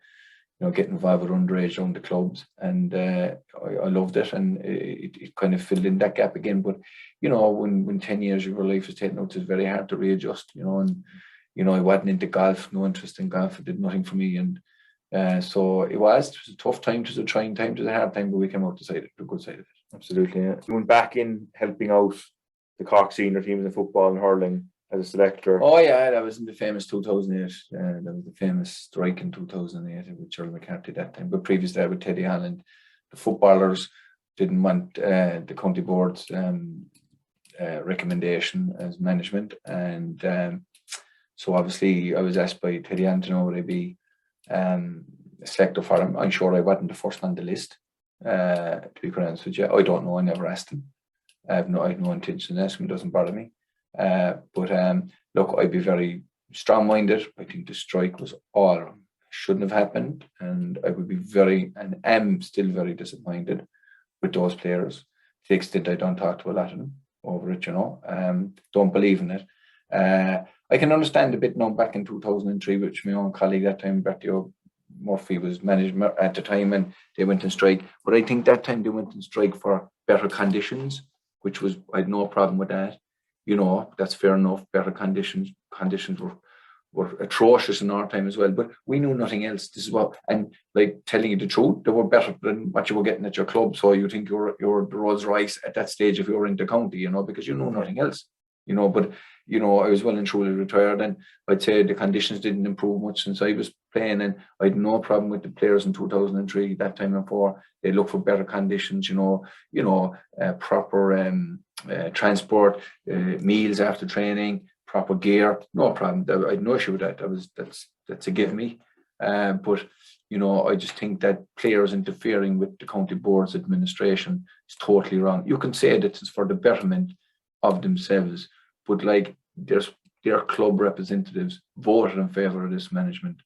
get involved with underage around the clubs, and I loved it, and it kind of filled in that gap again. But when 10 years of your life is taken out, it's very hard to readjust. And I wasn't into golf, no interest in golf. It did nothing for me, and so it was a tough time, it was a trying time, it was a hard time, but we came out the good side of it. Absolutely. Yeah. You went back in helping out the Cork senior teams in football and hurling as a selector. Oh yeah, that was in the famous 2008. That was the famous strike in 2008 with Charlie McCarthy that time. But previous to that, with Teddy Holland, the footballers didn't want the county board's recommendation as management, and so obviously I was asked by Teddy Holland to know would I be a selector for him. I'm sure I wasn't the first on the list. To be quite honest with you, I don't know. I never asked him. I have no intention of asking. It doesn't bother me. But look, I'd be very strong-minded. I think the strike was all wrong. Shouldn't have happened, and I would be and am still very disappointed with those players. To the extent I don't talk to a lot of them over it, don't believe in it. I can understand a bit now back in 2003, which my own colleague that time, Bertie Murphy, was manager at the time, and they went on strike. But I think that time they went on strike for better conditions, which was, I had no problem with that. That's fair enough. Better conditions were atrocious in our time as well, but we knew nothing else. This is what, and like telling you the truth, they were better than what you were getting at your club. So you think you're the Rolls Royce at that stage if you were in the county, because you know nothing else. But I was well and truly retired, and I'd say the conditions didn't improve much since I was playing, and I had no problem with the players in 2003, that time before. They looked for better conditions, proper transport, meals after training, proper gear, no problem. I had no issue with that. That's a give me. But I just think that players interfering with the county board's administration is totally wrong. You can say that it's for the betterment of themselves, but like their club representatives voted in favour of this management,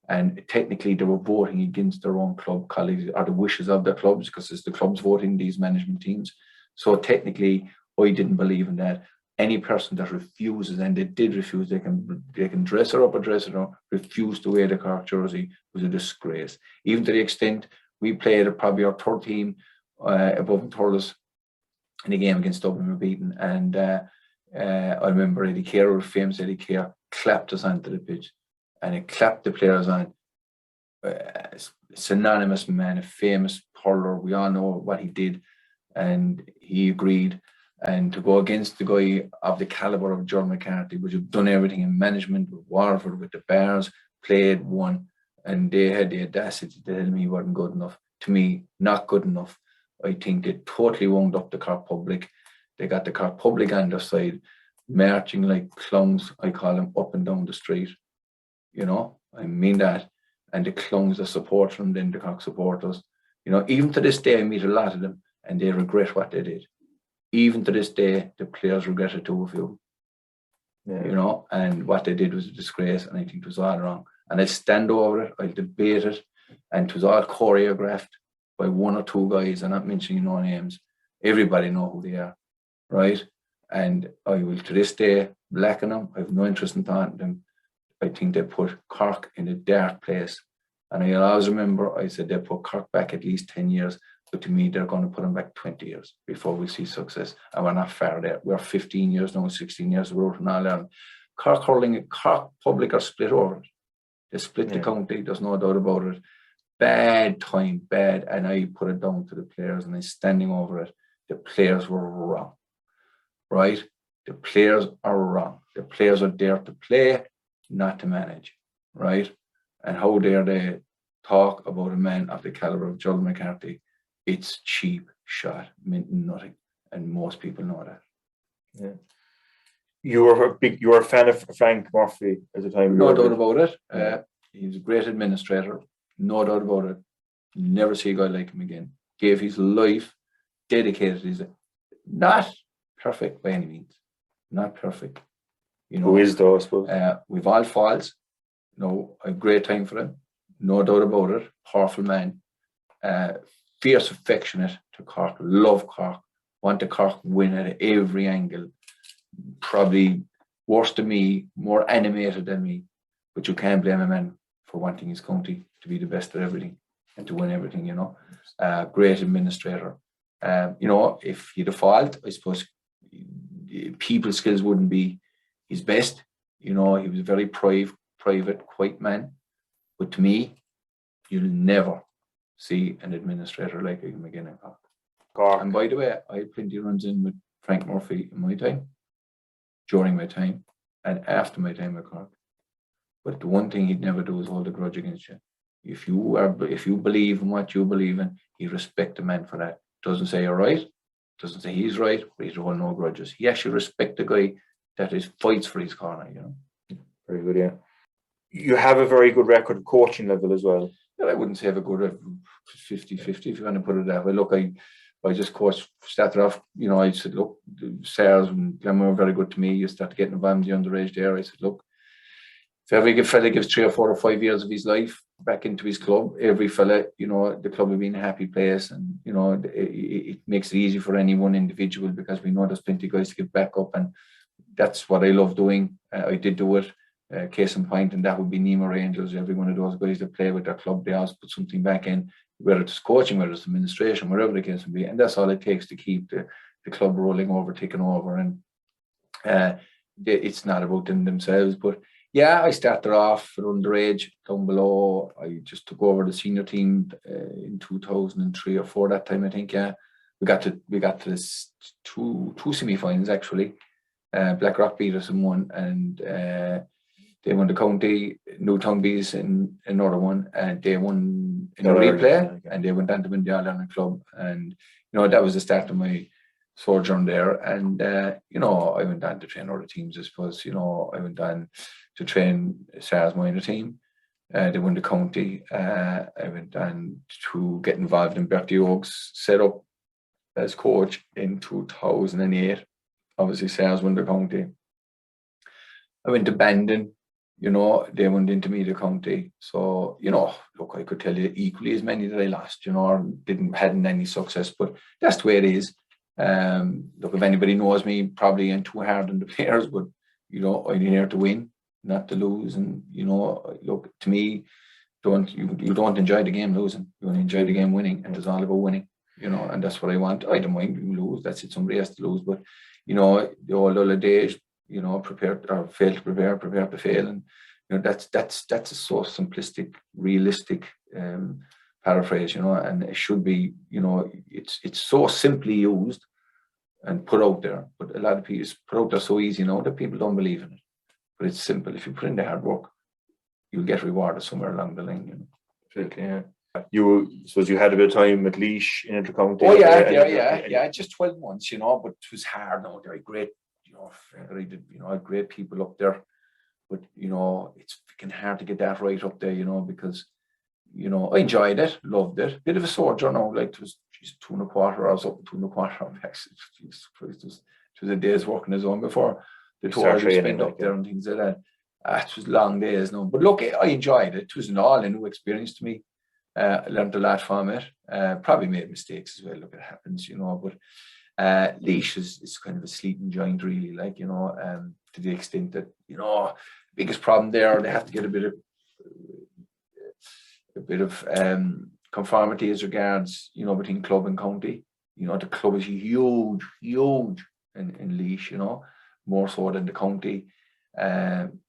and technically they were voting against their own club colleagues or the wishes of their clubs, because it's the clubs voting these management teams. So technically I didn't believe in that. Any person that refuses, and they did refuse, they can dress her up or dress it up, refuse to wear the Cork jersey was a disgrace. Even to the extent we played probably our third team above and Thurles in a game against Dublin, we were beaten, and I remember Eddie Kerr, famous Eddie Kerr, clapped us onto the pitch, and it clapped the players on. Synonymous man, a famous hurler. We all know what he did, and he agreed. And to go against the guy of the calibre of John McCarthy, which have done everything in management with Waterford, with the Bears, played, won, and they had the audacity to tell me he wasn't good enough. To me, not good enough. I think they totally wound up the Cork public. They got the Cork public on their side, marching like clowns, I call them, up and down the street. I mean that. And the clowns that support them, then the Cork supporters. Even to this day, I meet a lot of them, and they regret what they did. Even to this day, the players regret it too, a few. Yeah. And what they did was a disgrace, and I think it was all wrong. And I'll stand over it, I'll debate it, and it was all choreographed by one or two guys. I'm not mentioning no names. Everybody know who they are, right? And I will, to this day, blacken them. I have no interest in talking to them. I think they put Cork in a dark place. And I always remember, I said they put Cork back at least 10 years. But to me, they're going to put them back 20 years before we see success. And we're not far there. We're 15 years now, 16 years of road in Ireland. Cork hurling and Cork public are split over it. They split the county, there's no doubt about it. Bad time, bad. And I put it down to the players, and I'm standing over it. The players were wrong, right? The players are wrong. The players are there to play, not to manage, right? And how dare they talk about a man of the calibre of Joel McCarthy? It's cheap shot, meant nothing, and most people know that. Yeah. You were a fan of Frank Murphy at the time. No doubt about it. He was a great administrator, no doubt about it. Never see a guy like him again. Gave his life, dedicated. He's not perfect by any means, not perfect. Who is though, I suppose? We've all faults. A great time for him, no doubt about it. Powerful man. Fierce affectionate to Cork, love Cork, want the Cork win at every angle. Probably worse than me, more animated than me, but you can't blame a man for wanting his county to be the best at everything and to win everything, you know. Great administrator. You know, if he default, I suppose people skills wouldn't be his best. You know, he was a very private, quiet man. But to me, you'll never see an administrator like him again in Cork. Cork. And by the way, I had plenty of runs in with Frank Murphy in my time, during my time, and after my time at Cork. But the one thing he'd never do is hold a grudge against you. If you believe in what you believe in, he respect the man for that. Doesn't say you're right, doesn't say he's right, but he'd hold no grudges. He actually respect the guy that is fights for his corner, you know. Very good, yeah. You have a very good record of coaching level as well. Well, I wouldn't say I have a good 50-50, if you're going to put it that way. Look, I just coached, started off, you know, I said, look, Sars and Glenmore were very good to me. You start getting involved in the underage there. I said, look, if every fella gives 3 or 4 or 5 years of his life back into his club, every fella, you know, the club will be in a happy place. And, you know, it makes it easy for any one individual, because we know there's plenty of guys to give back up. And that's what I love doing. I did do it. Case in point, and that would be Nemo Rangers. Every one of those guys that play with their club, they always put something back in, whether it's coaching, whether it's administration, whatever the case may be. And that's all it takes to keep the club rolling over, taking over. And it's not about them themselves. But yeah, I started off at underage down below. I just took over the senior team in 2003 or 4 that time, I think. Yeah, we got to this two semi-finals actually. Blackrock beat us in one, and they won the county. Newtown beat us in another one, and they won in a replay, and they went on to win the All-Ireland club. And you know, that was the start of my sojourn there. And you know, I went on to train other teams. I suppose, you know, I went on to train Sars minor team. They won the county. I went on to get involved in Bertie Oak's setup as coach in 2008. Obviously, Sars won the county. I went to Bandon. You know, they went into me the county. So, you know, look, I could tell you equally as many that I lost, you know, or hadn't any success, but that's the way it is. Look, if anybody knows me, probably ain't too hard on the players, but, you know, I'm here to win, not to lose. And, you know, look, to me, you don't enjoy the game losing. You only enjoy the game winning, and it's all about winning, you know, and that's what I want. I don't mind you lose. That's it. Somebody has to lose. But, you know, the old other days, you know, prepare or fail to prepare to fail. And, you know, that's a so simplistic, realistic paraphrase, you know, and it should be, you know, it's so simply used and put out there. But a lot of people put out there so easy, you know, that people don't believe in it. But it's simple. If you put in the hard work, you'll get rewarded somewhere along the line, you know. Absolutely, yeah. You suppose you had a bit of time at Laois in Intercounty? Oh yeah. Just 12 months, you know, but it was hard. No, they're great. You know, I had great people up there, but you know, it's freaking hard to get that right up there, you know, because you know, I enjoyed it, loved it. Bit of a sojourn now, like it was 2.25 hours up, 2.25 hours back. Jesus Christ, it was a day's work on his own before the tour I spent up there and things like that. It was long days, no, but look, I enjoyed it. It was a new experience to me. I learned a lot from it. Probably made mistakes as well. Look, it happens, you know, but. Laois is kind of a sleeping giant, really, like, you know, to the extent that, you know, biggest problem there, they have to get a bit of conformity as regards, you know, between club and county. You know, the club is huge in Laois, you know, more so than the county. And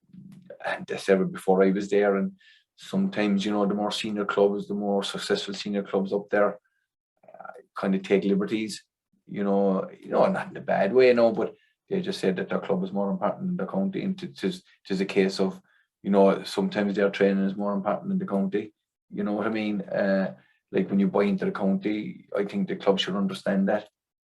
that's ever before I was there. And sometimes, you know, the more senior clubs, the more successful senior clubs up there kind of take liberties. You know, not in a bad way, no, but they just said that their club is more important than the county. And it is a case of, you know, sometimes their training is more important than the county. You know what I mean? Like when you buy into the county, I think the club should understand that.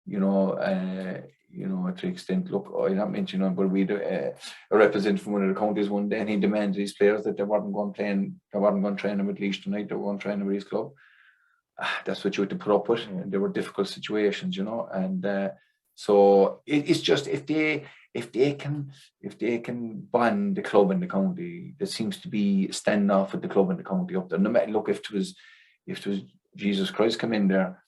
You know, to the extent, look, I'm not mentioning, but we had a representative from one of the counties one day, and he demanded these players that they weren't going to train them at Laois tonight, they were going to train them with his club. That's what you had to put up with. And there were difficult situations, you know, and so it's just if they can bond the club and the county, there seems to be standoff with the club and the county up there. No matter, look, if it was Jesus Christ come in there,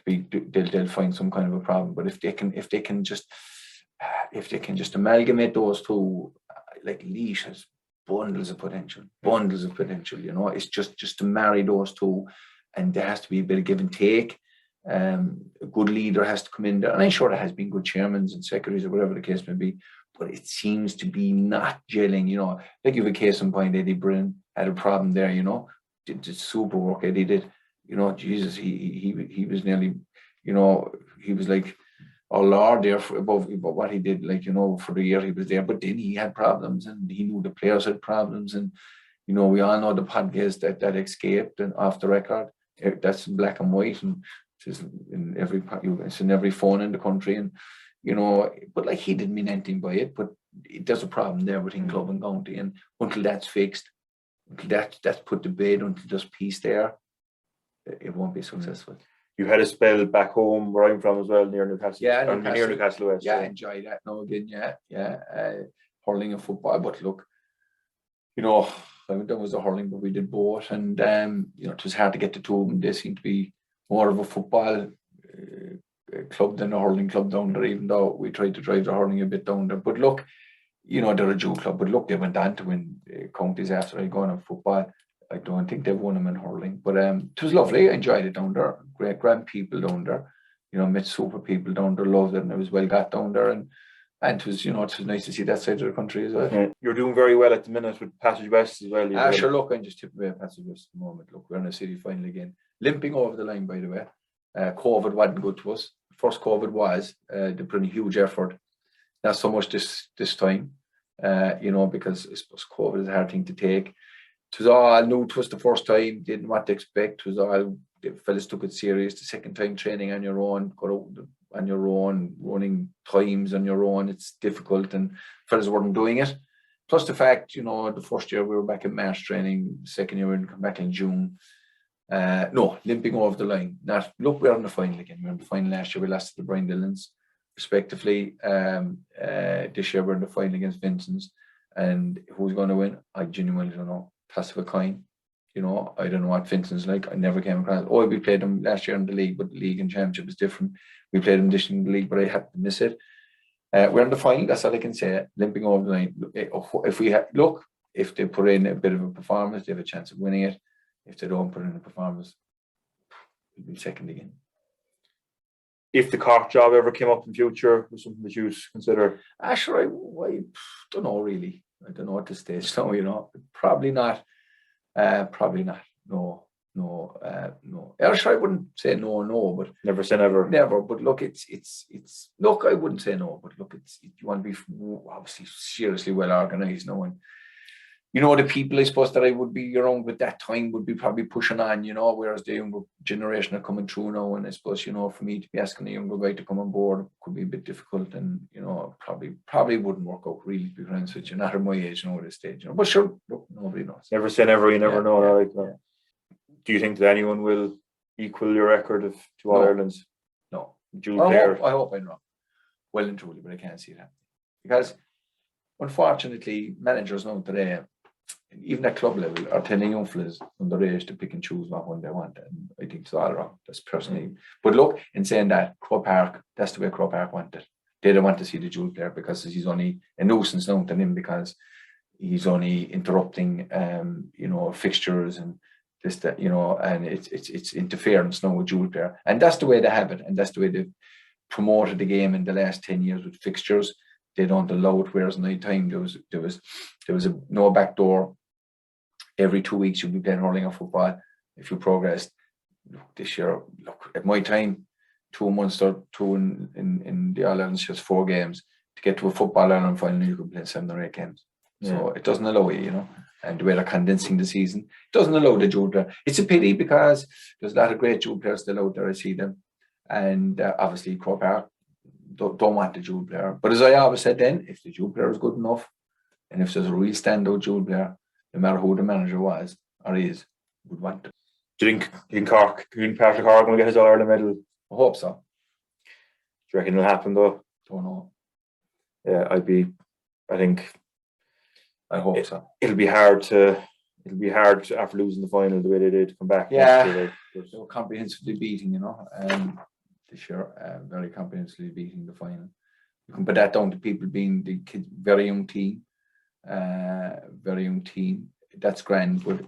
they'll find some kind of a problem. But if they can just amalgamate those two, like Laois has bundles of potential, you know. It's just to marry those two, and there has to be a bit of give and take. A good leader has to come in there, and I'm sure there has been good chairmen and secretaries or whatever the case may be, but it seems to be not gelling, you know. Like you have a case in point, Eddie Byrne had a problem there, you know. Did super work Eddie did, you know. Jesus, he was nearly, you know, he was like, oh Lord, there above what he did, like, you know, for the year he was there. But then he had problems, and he knew the players had problems, and you know, we all know the podcast that escaped and off the record. That's in black and white, and it's in every phone in the country, and you know, but like he didn't mean anything by it. But there's a problem there between club and county, and until that's fixed, until that's put to bed, until there's peace there, it won't be successful. You had a spell back home where I'm from as well, near Newcastle. Yeah, near Newcastle West. Yeah, I enjoy that now again. Hurling and football. But look, you know, I mean, that was the hurling, but we did both, and you know, it was hard to get the two of them. They seem to be more of a football club than a hurling club down there, even though we tried to drive the hurling a bit down there. But look, you know, they're a dual club. But look, they went on to win counties after I gone on football. I don't think they've won them in hurling, but it was lovely. I enjoyed it down there. Great grand people down there. You know, met super people down there, loved it, and it was well got down there. And it was, you know, it was nice to see that side of the country as well. Yeah. You're doing very well at the minute with Passage West as well. Sure, look, I'm just tipping away at Passage West at the moment. Look, we're in a city final again. Limping over the line, by the way. COVID wasn't good to us. First COVID was, they put in a huge effort. Not so much this time, you know, because I suppose COVID is a hard thing to take. It was all new to us the first time, didn't know what to expect. It was all, the fellas took it serious. The second time training on your own, got out on your own, running times on your own, it's difficult, and fellas weren't doing it. Plus the fact, you know, the first year we were back in March training, the second year we didn't come back in June. No, limping over the line. Look, we're in the final again. We were in the final last year, we lost to the Brian Dillons, respectively. This year we're in the final against Vincent's, and who's going to win? I genuinely don't know. Toss of a coin, you know. I don't know what Vincent's like. I never came across. Oh, we played them last year in the league, but the league and championship is different. We played them this year in the league, but I had to miss it. We're in the final. That's all I can say. Limping over the line. If they put in a bit of a performance, they have a chance of winning it. If they don't put in a performance, we'll be second again. If the Cork job ever came up in future, was something that you'd consider? Sure, I don't know really. I don't know at this stage. No, you know, probably not. No. Sure, I wouldn't say no, but never say never. Never, but look, it's look, I wouldn't say no, but look, you want to be obviously seriously well organised now, and you know, the people I suppose that I would be around with that time would be probably pushing on, you know, whereas the younger generation are coming through now, and I suppose, you know, for me to be asking a younger guy to come on board could be a bit difficult, and you know, probably wouldn't work out really, to be honest with you. Not at my age, you know, at this stage, you know. But sure, look, nobody knows. Never say never. You never know. Do you think that anyone will equal your record of two All Irelands? No. Dual player. I hope I'm wrong. Well and truly, but I can't see that because, unfortunately, managers now today, even at club level, are telling young fellas underage to pick and choose what one they want, and I think it's all wrong. That's personally. But look, in saying that, Croke Park, that's the way Croke Park want it. They don't want to see the dual player because he's only a nuisance now to him, because he's only interrupting, you know, fixtures and this, that, you know, and it's interference now with dual player, and that's the way they have it, and that's the way they've promoted the game in the last 10 years with fixtures. They don't allow it. Whereas night time there was no back door. Every 2 weeks you'll be playing hurling or football if you progressed. Look, this year, look, at my time, 2 months or two in the All Ireland's just 4 games. To get to a football Ireland final, you could play 7 or 8 games. Yeah. So it doesn't allow you, you know. And the way they're condensing the season, it doesn't allow the dual player. It's a pity because there's a lot of great dual players still out there. I see them, and obviously Croke Park don't want the dual player. But as I always said, then if the dual player is good enough, and if there's a real standout dual player, no matter who the manager was or is, would want it. Do you think Cork, Patrick Cork will get his All Ireland medal? I hope so. Do you reckon it'll happen though? Don't know. Yeah, I hope so. It'll be hard after losing the final the way they did to come back. Yeah, they were comprehensively beating, you know, this year, very comprehensively beating the final. You can put that down to people being the kids, very young team, very young team. That's grand, but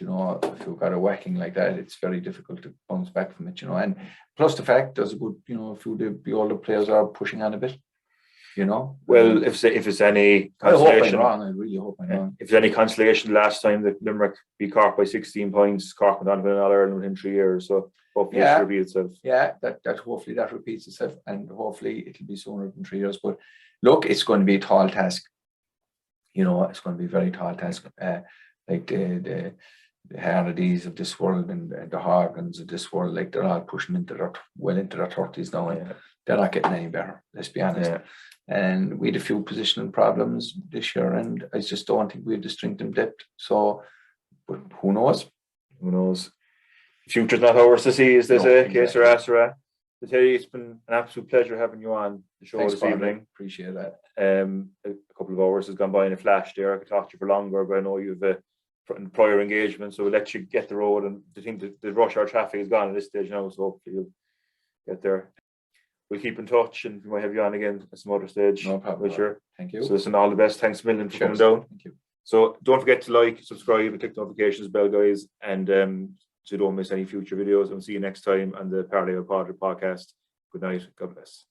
you know, if you've got a whacking like that, it's very difficult to bounce back from it, you know. And plus the fact there's a good, you know, a few of the older players are pushing on a bit, you know. Well, if it's any I hope I'm consolation, wrong. I really hope I'm wrong. if there's any consolation, last time that Limerick beat Cork by 16 points, Cork went on to win All Ireland within 3 years. So hopefully it should repeat itself. Yeah, that hopefully that repeats itself, and hopefully it'll be sooner than 3 years. But look, it's going to be a tall task. You know, it's going to be a very tall task. Like the Hardys of this world and the Horgans of this world, like they're all pushing into their 30s now, and they're not getting any better. Let's be honest. Yeah. And we had a few positional problems this year, and I just don't think we have the strength and depth. So, but who knows? Who knows? The future's not ours to see, is this case or Asura? To tell you, it's been an absolute pleasure having you on the show. Thanks, this evening. Appreciate that. A couple of hours has gone by in a flash there. I could talk to you for longer, but I know you've a prior engagement, so we'll let you get the road. And I think the rush hour traffic is gone at this stage now, so hopefully you'll get there. We'll keep in touch, and we might have you on again at some other stage. No problem. Sure. Thank you. So listen, all the best. Thanks a million for coming down. Thank you. So don't forget to like, subscribe, and click the notifications bell, guys, and so you don't miss any future videos. And we'll see you next time on the Parallel Podcast. Good night. God bless.